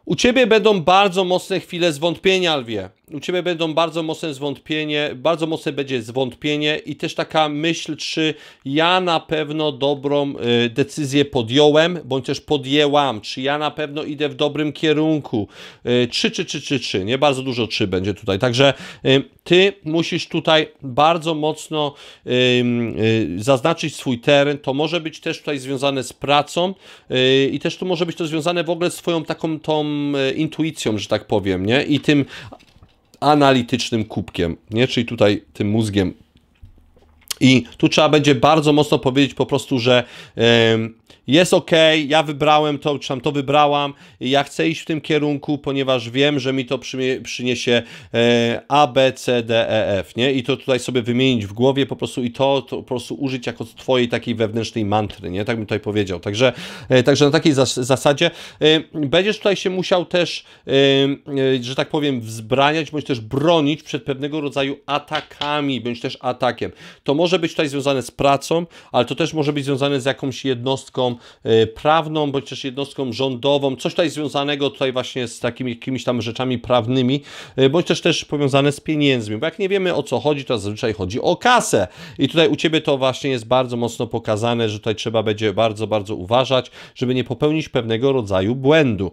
Speaker 1: U Ciebie będą bardzo mocne chwile zwątpienia, lwie. U Ciebie będą bardzo mocne zwątpienie, bardzo mocne będzie zwątpienie i też taka myśl, czy ja na pewno dobrą decyzję podjąłem, bądź też podjęłam, czy ja na pewno idę w dobrym kierunku. Czy, nie? Bardzo dużo czy będzie tutaj. Także Ty musisz tutaj bardzo mocno zaznaczyć swój teren. To może być też tutaj związane z pracą i też tu może być to związane w ogóle z Twoją taką tą intuicją, że tak powiem, nie? I tym analitycznym kubkiem, nie? Czyli tutaj tym mózgiem. I tu trzeba będzie bardzo mocno powiedzieć po prostu, że jest ok, ja wybrałem to, czy tam to wybrałam, ja chcę iść w tym kierunku, ponieważ wiem, że mi to przyniesie A, B, C, D, E, F, nie? I to tutaj sobie wymienić w głowie po prostu i to po prostu użyć jako twojej takiej wewnętrznej mantry, nie? Tak bym tutaj powiedział. Także na takiej zasadzie będziesz tutaj się musiał też, że tak powiem, wzbraniać, bądź też bronić przed pewnego rodzaju atakami, bądź też atakiem. To może być tutaj związane z pracą, ale to też może być związane z jakąś jednostką prawną, bądź też jednostką rządową, coś tutaj związanego tutaj właśnie z takimi jakimiś tam rzeczami prawnymi, bądź też powiązane z pieniędzmi, bo jak nie wiemy, o co chodzi, to zazwyczaj chodzi o kasę i tutaj u Ciebie to właśnie jest bardzo mocno pokazane, że tutaj trzeba będzie bardzo, bardzo uważać, żeby nie popełnić pewnego rodzaju błędu.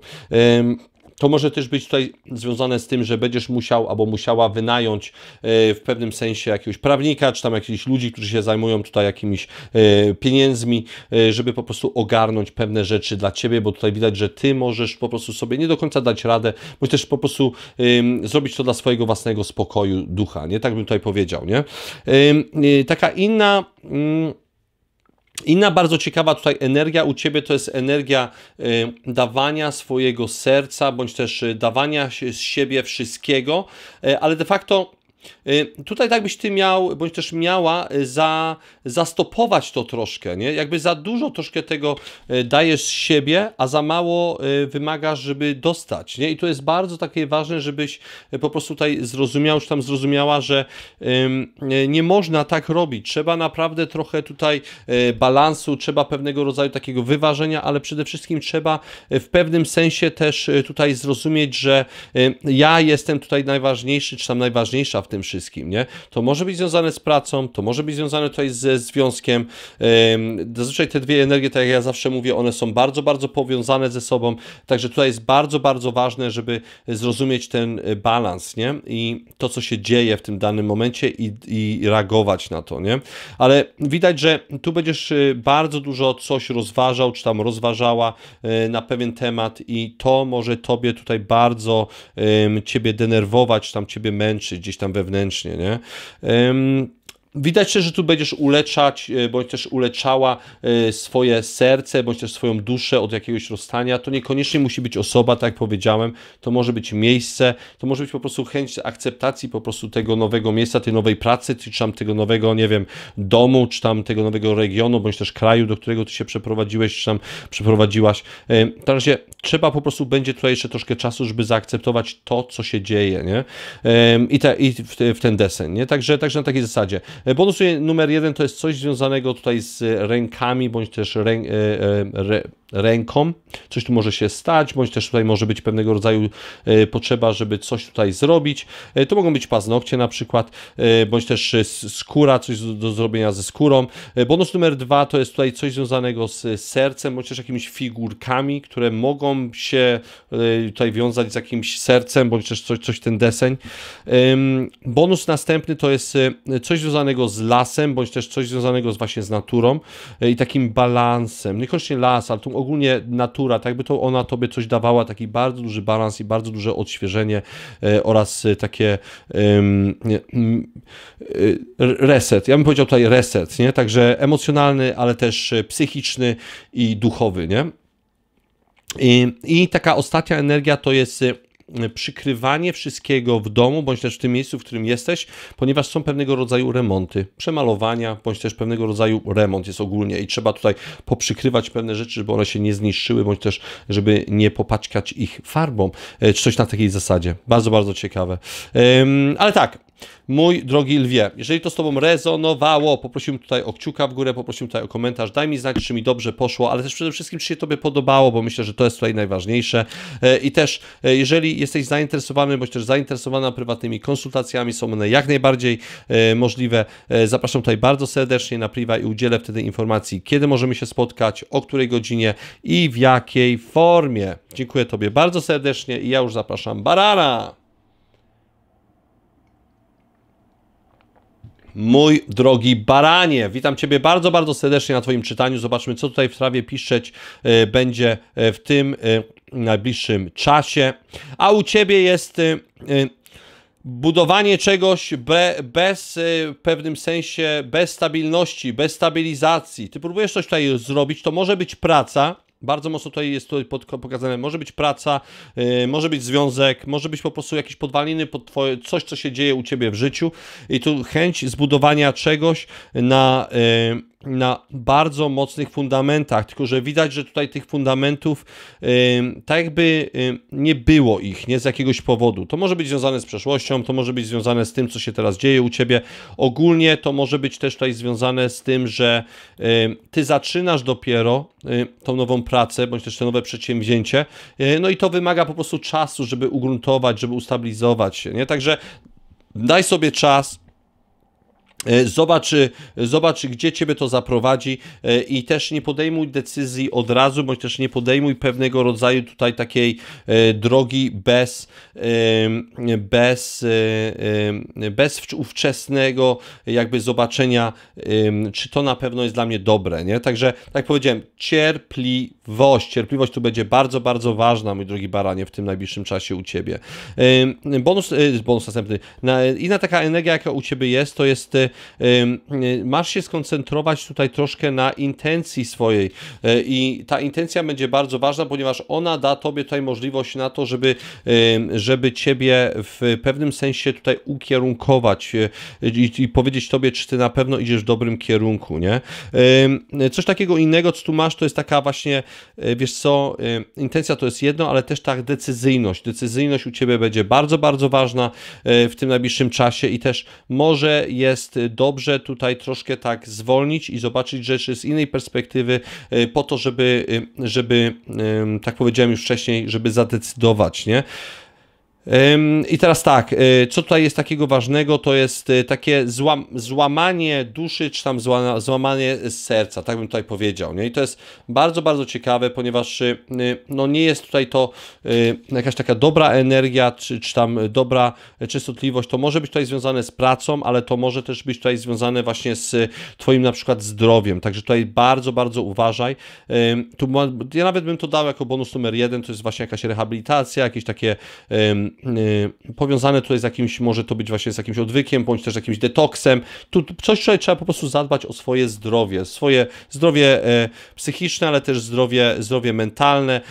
Speaker 1: To może też być tutaj związane z tym, że będziesz musiał albo musiała wynająć w pewnym sensie jakiegoś prawnika, czy tam jakichś ludzi, którzy się zajmują tutaj jakimiś pieniędzmi, żeby po prostu ogarnąć pewne rzeczy dla Ciebie, bo tutaj widać, że Ty możesz po prostu sobie nie do końca dać radę, bądź też po prostu zrobić to dla swojego własnego spokoju ducha, nie? Tak bym tutaj powiedział, nie? Taka inna bardzo ciekawa tutaj energia u Ciebie to jest energia dawania swojego serca, bądź też dawania z siebie wszystkiego, ale de facto tutaj tak byś Ty miał, bądź też miała zastopować to troszkę, nie? Jakby za dużo troszkę tego dajesz z siebie, a za mało wymagasz, żeby dostać, nie? I to jest bardzo takie ważne, żebyś po prostu tutaj zrozumiał, czy tam zrozumiała, że nie można tak robić. Trzeba naprawdę trochę tutaj balansu, trzeba pewnego rodzaju takiego wyważenia, ale przede wszystkim trzeba w pewnym sensie też tutaj zrozumieć, że ja jestem tutaj najważniejszy, czy tam najważniejsza w tym wszystkim, nie? To może być związane z pracą, to może być związane tutaj ze związkiem. Zazwyczaj te dwie energie, tak jak ja zawsze mówię, one są bardzo, bardzo powiązane ze sobą, także tutaj jest bardzo, bardzo ważne, żeby zrozumieć ten balans, nie? I to, co się dzieje w tym danym momencie i reagować na to, nie? Ale widać, że tu będziesz bardzo dużo coś rozważał, czy tam rozważała na pewien temat i to może Tobie tutaj bardzo Ciebie denerwować, czy tam Ciebie męczyć gdzieś tam wewnętrznie, nie? Widać też, że tu będziesz uleczać, bądź też uleczała swoje serce, bądź też swoją duszę od jakiegoś rozstania. To niekoniecznie musi być osoba, tak jak powiedziałem, to może być miejsce, to może być po prostu chęć akceptacji po prostu tego nowego miejsca, tej nowej pracy, czy tam tego nowego, nie wiem, domu, czy tam tego nowego regionu, bądź też kraju, do którego ty się przeprowadziłeś, czy tam przeprowadziłaś. W razie trzeba po prostu będzie tutaj jeszcze troszkę czasu, żeby zaakceptować to, co się dzieje, nie? W ten deseń, nie? Także na takiej zasadzie. Bonus numer 1 to jest coś związanego tutaj z rękami, bądź też ręką. Coś tu może się stać, bądź też tutaj może być pewnego rodzaju potrzeba, żeby coś tutaj zrobić. To mogą być paznokcie na przykład, bądź też skóra, coś do zrobienia ze skórą. Bonus numer 2 to jest tutaj coś związanego z sercem, bądź też jakimiś figurkami, które mogą się tutaj wiązać z jakimś sercem, bądź też coś ten deseń. Bonus następny to jest coś związanego z lasem, bądź też coś związanego właśnie z naturą i takim balansem. Niekoniecznie las, ale tu ogólnie natura, tak jakby to ona tobie coś dawała, taki bardzo duży balans i bardzo duże odświeżenie oraz takie reset. Ja bym powiedział tutaj reset, nie? Także emocjonalny, ale też psychiczny i duchowy, nie? I taka ostatnia energia to jest przykrywanie wszystkiego w domu, bądź też w tym miejscu, w którym jesteś, ponieważ są pewnego rodzaju remonty, przemalowania, bądź też pewnego rodzaju remont jest ogólnie i trzeba tutaj poprzykrywać pewne rzeczy, żeby one się nie zniszczyły, bądź też, żeby nie popaćkać ich farbą, czy coś na takiej zasadzie. Bardzo, bardzo ciekawe. Ale tak, mój drogi lwie, jeżeli to z Tobą rezonowało, poprosiłem tutaj o kciuka w górę, poprosiłem tutaj o komentarz, daj mi znać, czy mi dobrze poszło, ale też przede wszystkim, czy się Tobie podobało, bo myślę, że to jest tutaj najważniejsze. I też, jeżeli jesteś zainteresowany, bądź też zainteresowana prywatnymi konsultacjami, są one jak najbardziej możliwe. Zapraszam tutaj bardzo serdecznie na priwa i udzielę wtedy informacji, kiedy możemy się spotkać, o której godzinie i w jakiej formie. Dziękuję Tobie bardzo serdecznie i ja już zapraszam barana! Mój drogi baranie, witam Ciebie bardzo, bardzo serdecznie na Twoim czytaniu. Zobaczmy, co tutaj w trawie piszczeć będzie w tym najbliższym czasie. A u Ciebie jest budowanie czegoś bez w pewnym sensie, bez stabilności, bez stabilizacji. Ty próbujesz coś tutaj zrobić, to może być praca. Bardzo mocno tutaj jest pokazane, może być praca, może być związek, może być po prostu jakieś podwaliny pod coś, co się dzieje u Ciebie w życiu i tu chęć zbudowania czegoś na bardzo mocnych fundamentach, tylko że widać, że tutaj tych fundamentów tak jakby nie było ich, nie z jakiegoś powodu. To może być związane z przeszłością, to może być związane z tym, co się teraz dzieje u Ciebie. Ogólnie to może być też tutaj związane z tym, że Ty zaczynasz dopiero tą nową pracę, bądź też to nowe przedsięwzięcie, no i to wymaga po prostu czasu, żeby ugruntować, żeby ustabilizować się, nie? Także daj sobie czas, zobacz, gdzie Ciebie to zaprowadzi i też nie podejmuj decyzji od razu, bądź też nie podejmuj pewnego rodzaju tutaj takiej drogi bez ówczesnego jakby zobaczenia, czy to na pewno jest dla mnie dobre, nie? Także, tak jak powiedziałem, cierpliwość tu będzie bardzo, bardzo ważna, mój drogi baranie, w tym najbliższym czasie u Ciebie. Bonus następny. Inna taka energia, jaka u Ciebie jest, to jest masz się skoncentrować tutaj troszkę na intencji swojej i ta intencja będzie bardzo ważna, ponieważ ona da Tobie tutaj możliwość na to, żeby Ciebie w pewnym sensie tutaj ukierunkować i powiedzieć Tobie, czy Ty na pewno idziesz w dobrym kierunku, nie? Coś takiego innego, co tu masz, to jest taka właśnie, wiesz co, intencja to jest jedno, ale też ta decyzyjność u Ciebie będzie bardzo, bardzo ważna w tym najbliższym czasie i też może jest dobrze tutaj troszkę tak zwolnić i zobaczyć rzeczy z innej perspektywy po to, żeby tak powiedziałem już wcześniej, żeby zadecydować, nie? I teraz tak, co tutaj jest takiego ważnego, to jest takie złamanie duszy, czy tam złamanie serca, tak bym tutaj powiedział, nie? I to jest bardzo, bardzo ciekawe, ponieważ no nie jest tutaj to jakaś taka dobra energia, czy tam dobra częstotliwość, to może być tutaj związane z pracą, ale to może też być tutaj związane właśnie z Twoim na przykład zdrowiem, także tutaj bardzo, bardzo uważaj. Ja nawet bym to dał jako bonus numer 1, to jest właśnie jakaś rehabilitacja, jakieś takie powiązane tutaj z jakimś, może to być właśnie z jakimś odwykiem, bądź też jakimś detoksem. Tu coś tutaj trzeba po prostu zadbać o swoje zdrowie psychiczne, ale też zdrowie mentalne,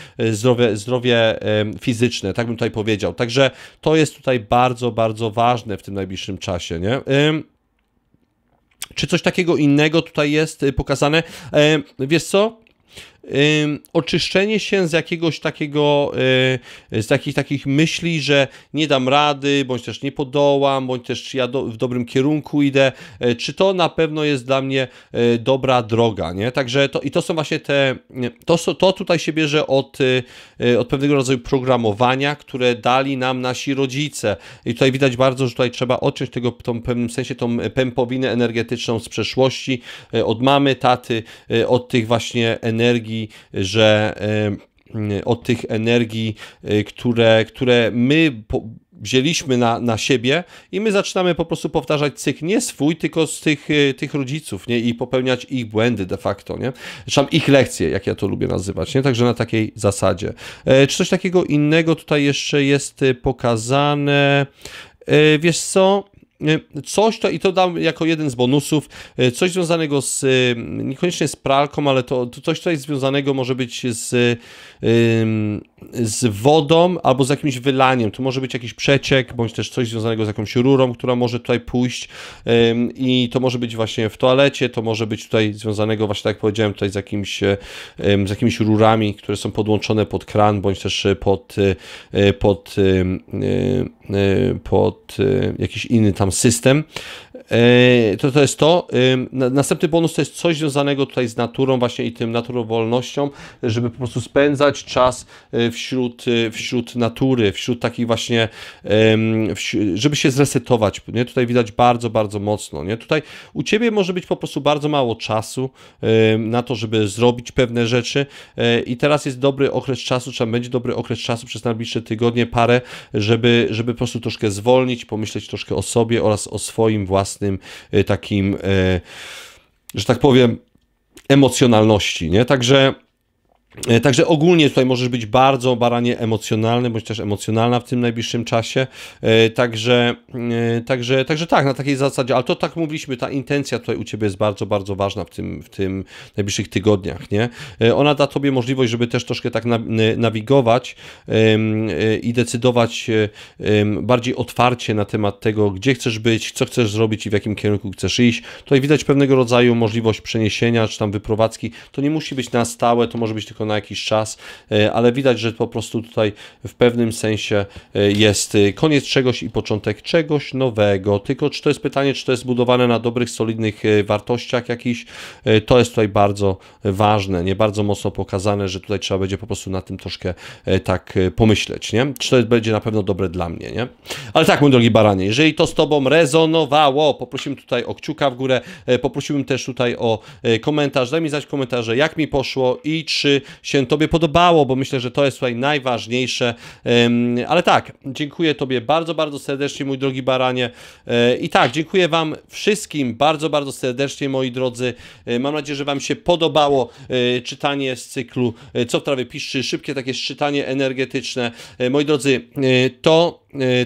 Speaker 1: zdrowie fizyczne, tak bym tutaj powiedział. Także to jest tutaj bardzo, bardzo ważne w tym najbliższym czasie, nie? Czy coś takiego innego tutaj jest pokazane? Wiesz co? Oczyszczenie się z jakiegoś takiego, z takich myśli, że nie dam rady, bądź też nie podołam, bądź też czy ja w dobrym kierunku idę, czy to na pewno jest dla mnie dobra droga, nie? Także to są właśnie to tutaj się bierze od pewnego rodzaju programowania, które dali nam nasi rodzice. I tutaj widać bardzo, że tutaj trzeba odciąć w pewnym sensie tą pępowinę energetyczną z przeszłości, od mamy, taty, od tych właśnie energii, od tych energii, które my wzięliśmy na siebie i my zaczynamy po prostu powtarzać cykl nie swój, tylko z tych rodziców, nie? I popełniać ich błędy de facto, nie? Zresztą ich lekcje, jak ja to lubię nazywać, nie? Także na takiej zasadzie. Czy coś takiego innego tutaj jeszcze jest pokazane? Wiesz co? Coś to, i to dam jako jeden z bonusów, coś związanego niekoniecznie z pralką, ale to coś tutaj związanego może być z wodą albo z jakimś wylaniem. Tu może być jakiś przeciek, bądź też coś związanego z jakąś rurą, która może tutaj pójść i to może być właśnie w toalecie, to może być tutaj związanego właśnie, tak jak powiedziałem, tutaj z jakimiś rurami, które są podłączone pod kran, bądź też pod jakiś inny tam system. To jest to. Następny bonus to jest coś związanego tutaj z naturą właśnie i tym naturowolnością, żeby po prostu spędzać czas wśród natury, wśród takich właśnie, żeby się zresetować. Nie? Tutaj widać bardzo, bardzo mocno. Nie? Tutaj u Ciebie może być po prostu bardzo mało czasu na to, żeby zrobić pewne rzeczy i teraz jest dobry okres czasu, trzeba będzie dobry okres czasu przez najbliższe tygodnie, parę, żeby po prostu troszkę zwolnić, pomyśleć troszkę o sobie oraz o swoim własnym takim, że tak powiem, emocjonalności, nie? Także ogólnie tutaj możesz być bardzo baranie emocjonalny, bądź też emocjonalna w tym najbliższym czasie. Także tak, na takiej zasadzie, ale to tak mówiliśmy, ta intencja tutaj u Ciebie jest bardzo, bardzo ważna w tym najbliższych tygodniach, nie? Ona da Tobie możliwość, żeby też troszkę tak nawigować i decydować bardziej otwarcie na temat tego, gdzie chcesz być, co chcesz zrobić i w jakim kierunku chcesz iść. Tutaj widać pewnego rodzaju możliwość przeniesienia, czy tam wyprowadzki. To nie musi być na stałe, to może być tylko na jakiś czas, ale widać, że po prostu tutaj w pewnym sensie jest koniec czegoś i początek czegoś nowego. Tylko czy to jest pytanie, czy to jest zbudowane na dobrych, solidnych wartościach jakichś, to jest tutaj bardzo ważne, nie bardzo mocno pokazane, że tutaj trzeba będzie po prostu na tym troszkę tak pomyśleć, nie? Czy to będzie na pewno dobre dla mnie, nie? Ale tak, mój drogi baranie, jeżeli to z Tobą rezonowało, poprosimy tutaj o kciuka w górę, poprosiłbym też tutaj o komentarz, daj mi znać w komentarze, jak mi poszło i czy się Tobie podobało, bo myślę, że to jest tutaj najważniejsze. Ale tak, dziękuję Tobie bardzo, bardzo serdecznie, mój drogi baranie. I tak, dziękuję Wam wszystkim bardzo, bardzo serdecznie, moi drodzy. Mam nadzieję, że Wam się podobało czytanie z cyklu Co w trawie piszczy, szybkie takie czytanie energetyczne. Moi drodzy,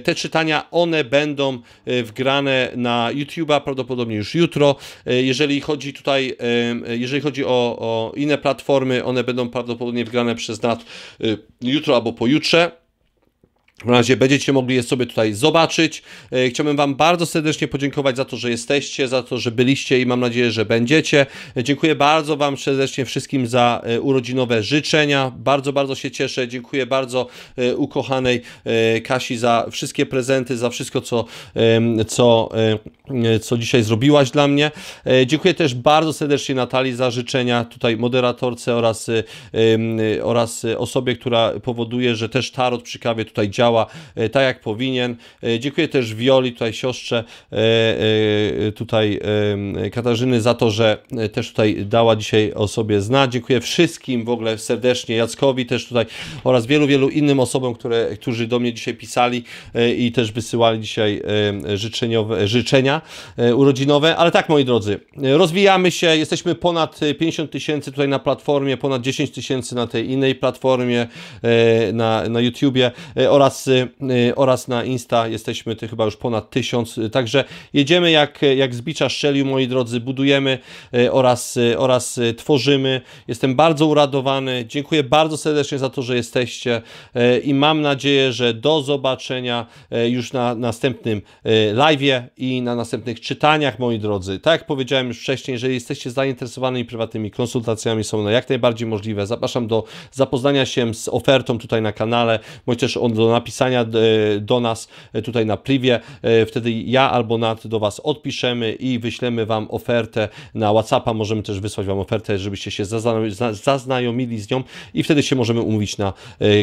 Speaker 1: te czytania, one będą wgrane na YouTube'a prawdopodobnie już jutro. Jeżeli chodzi o inne platformy, one będą prawdopodobnie wgrane przez nas jutro albo pojutrze. W razie będziecie mogli je sobie tutaj zobaczyć. Chciałbym Wam bardzo serdecznie podziękować za to, że jesteście, za to, że byliście i mam nadzieję, że będziecie. Dziękuję bardzo Wam serdecznie wszystkim za urodzinowe życzenia. Bardzo, bardzo się cieszę. Dziękuję bardzo ukochanej Kasi za wszystkie prezenty, za wszystko, co dzisiaj zrobiłaś dla mnie. Dziękuję też bardzo serdecznie Natalii za życzenia, tutaj moderatorce oraz osobie, która powoduje, że też tarot przy kawie tutaj działa tak jak powinien. Dziękuję też Wioli, tutaj siostrze tutaj Katarzyny za to, że też tutaj dała dzisiaj o sobie znać. Dziękuję wszystkim w ogóle serdecznie, Jackowi też tutaj oraz wielu, wielu innym osobom, którzy do mnie dzisiaj pisali i też wysyłali dzisiaj życzenia urodzinowe. Ale tak, moi drodzy, rozwijamy się, jesteśmy ponad 50 000 tutaj na platformie, ponad 10 000 na tej innej platformie, na YouTubie oraz oraz na Insta jesteśmy chyba już ponad 1000, także jedziemy jak z bicza strzelił, moi drodzy, budujemy oraz tworzymy. Jestem bardzo uradowany, dziękuję bardzo serdecznie za to, że jesteście i mam nadzieję, że do zobaczenia już na następnym live'ie i na następnych czytaniach, moi drodzy. Tak jak powiedziałem już wcześniej, jeżeli jesteście zainteresowanymi prywatnymi konsultacjami, są one jak najbardziej możliwe. Zapraszam do zapoznania się z ofertą tutaj na kanale, bądź też do napisania do nas tutaj na privie. Wtedy ja albo Nat do Was odpiszemy i wyślemy Wam ofertę na WhatsAppa. Możemy też wysłać Wam ofertę, żebyście się zaznajomili z nią i wtedy się możemy umówić na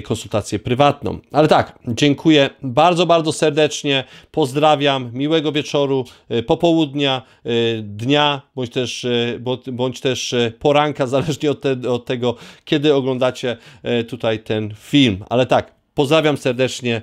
Speaker 1: konsultację prywatną. Ale tak, dziękuję bardzo, bardzo serdecznie. Pozdrawiam, miłego wieczoru, popołudnia, dnia, bądź też poranka, zależnie od tego, kiedy oglądacie tutaj ten film. Ale tak, pozdrawiam serdecznie.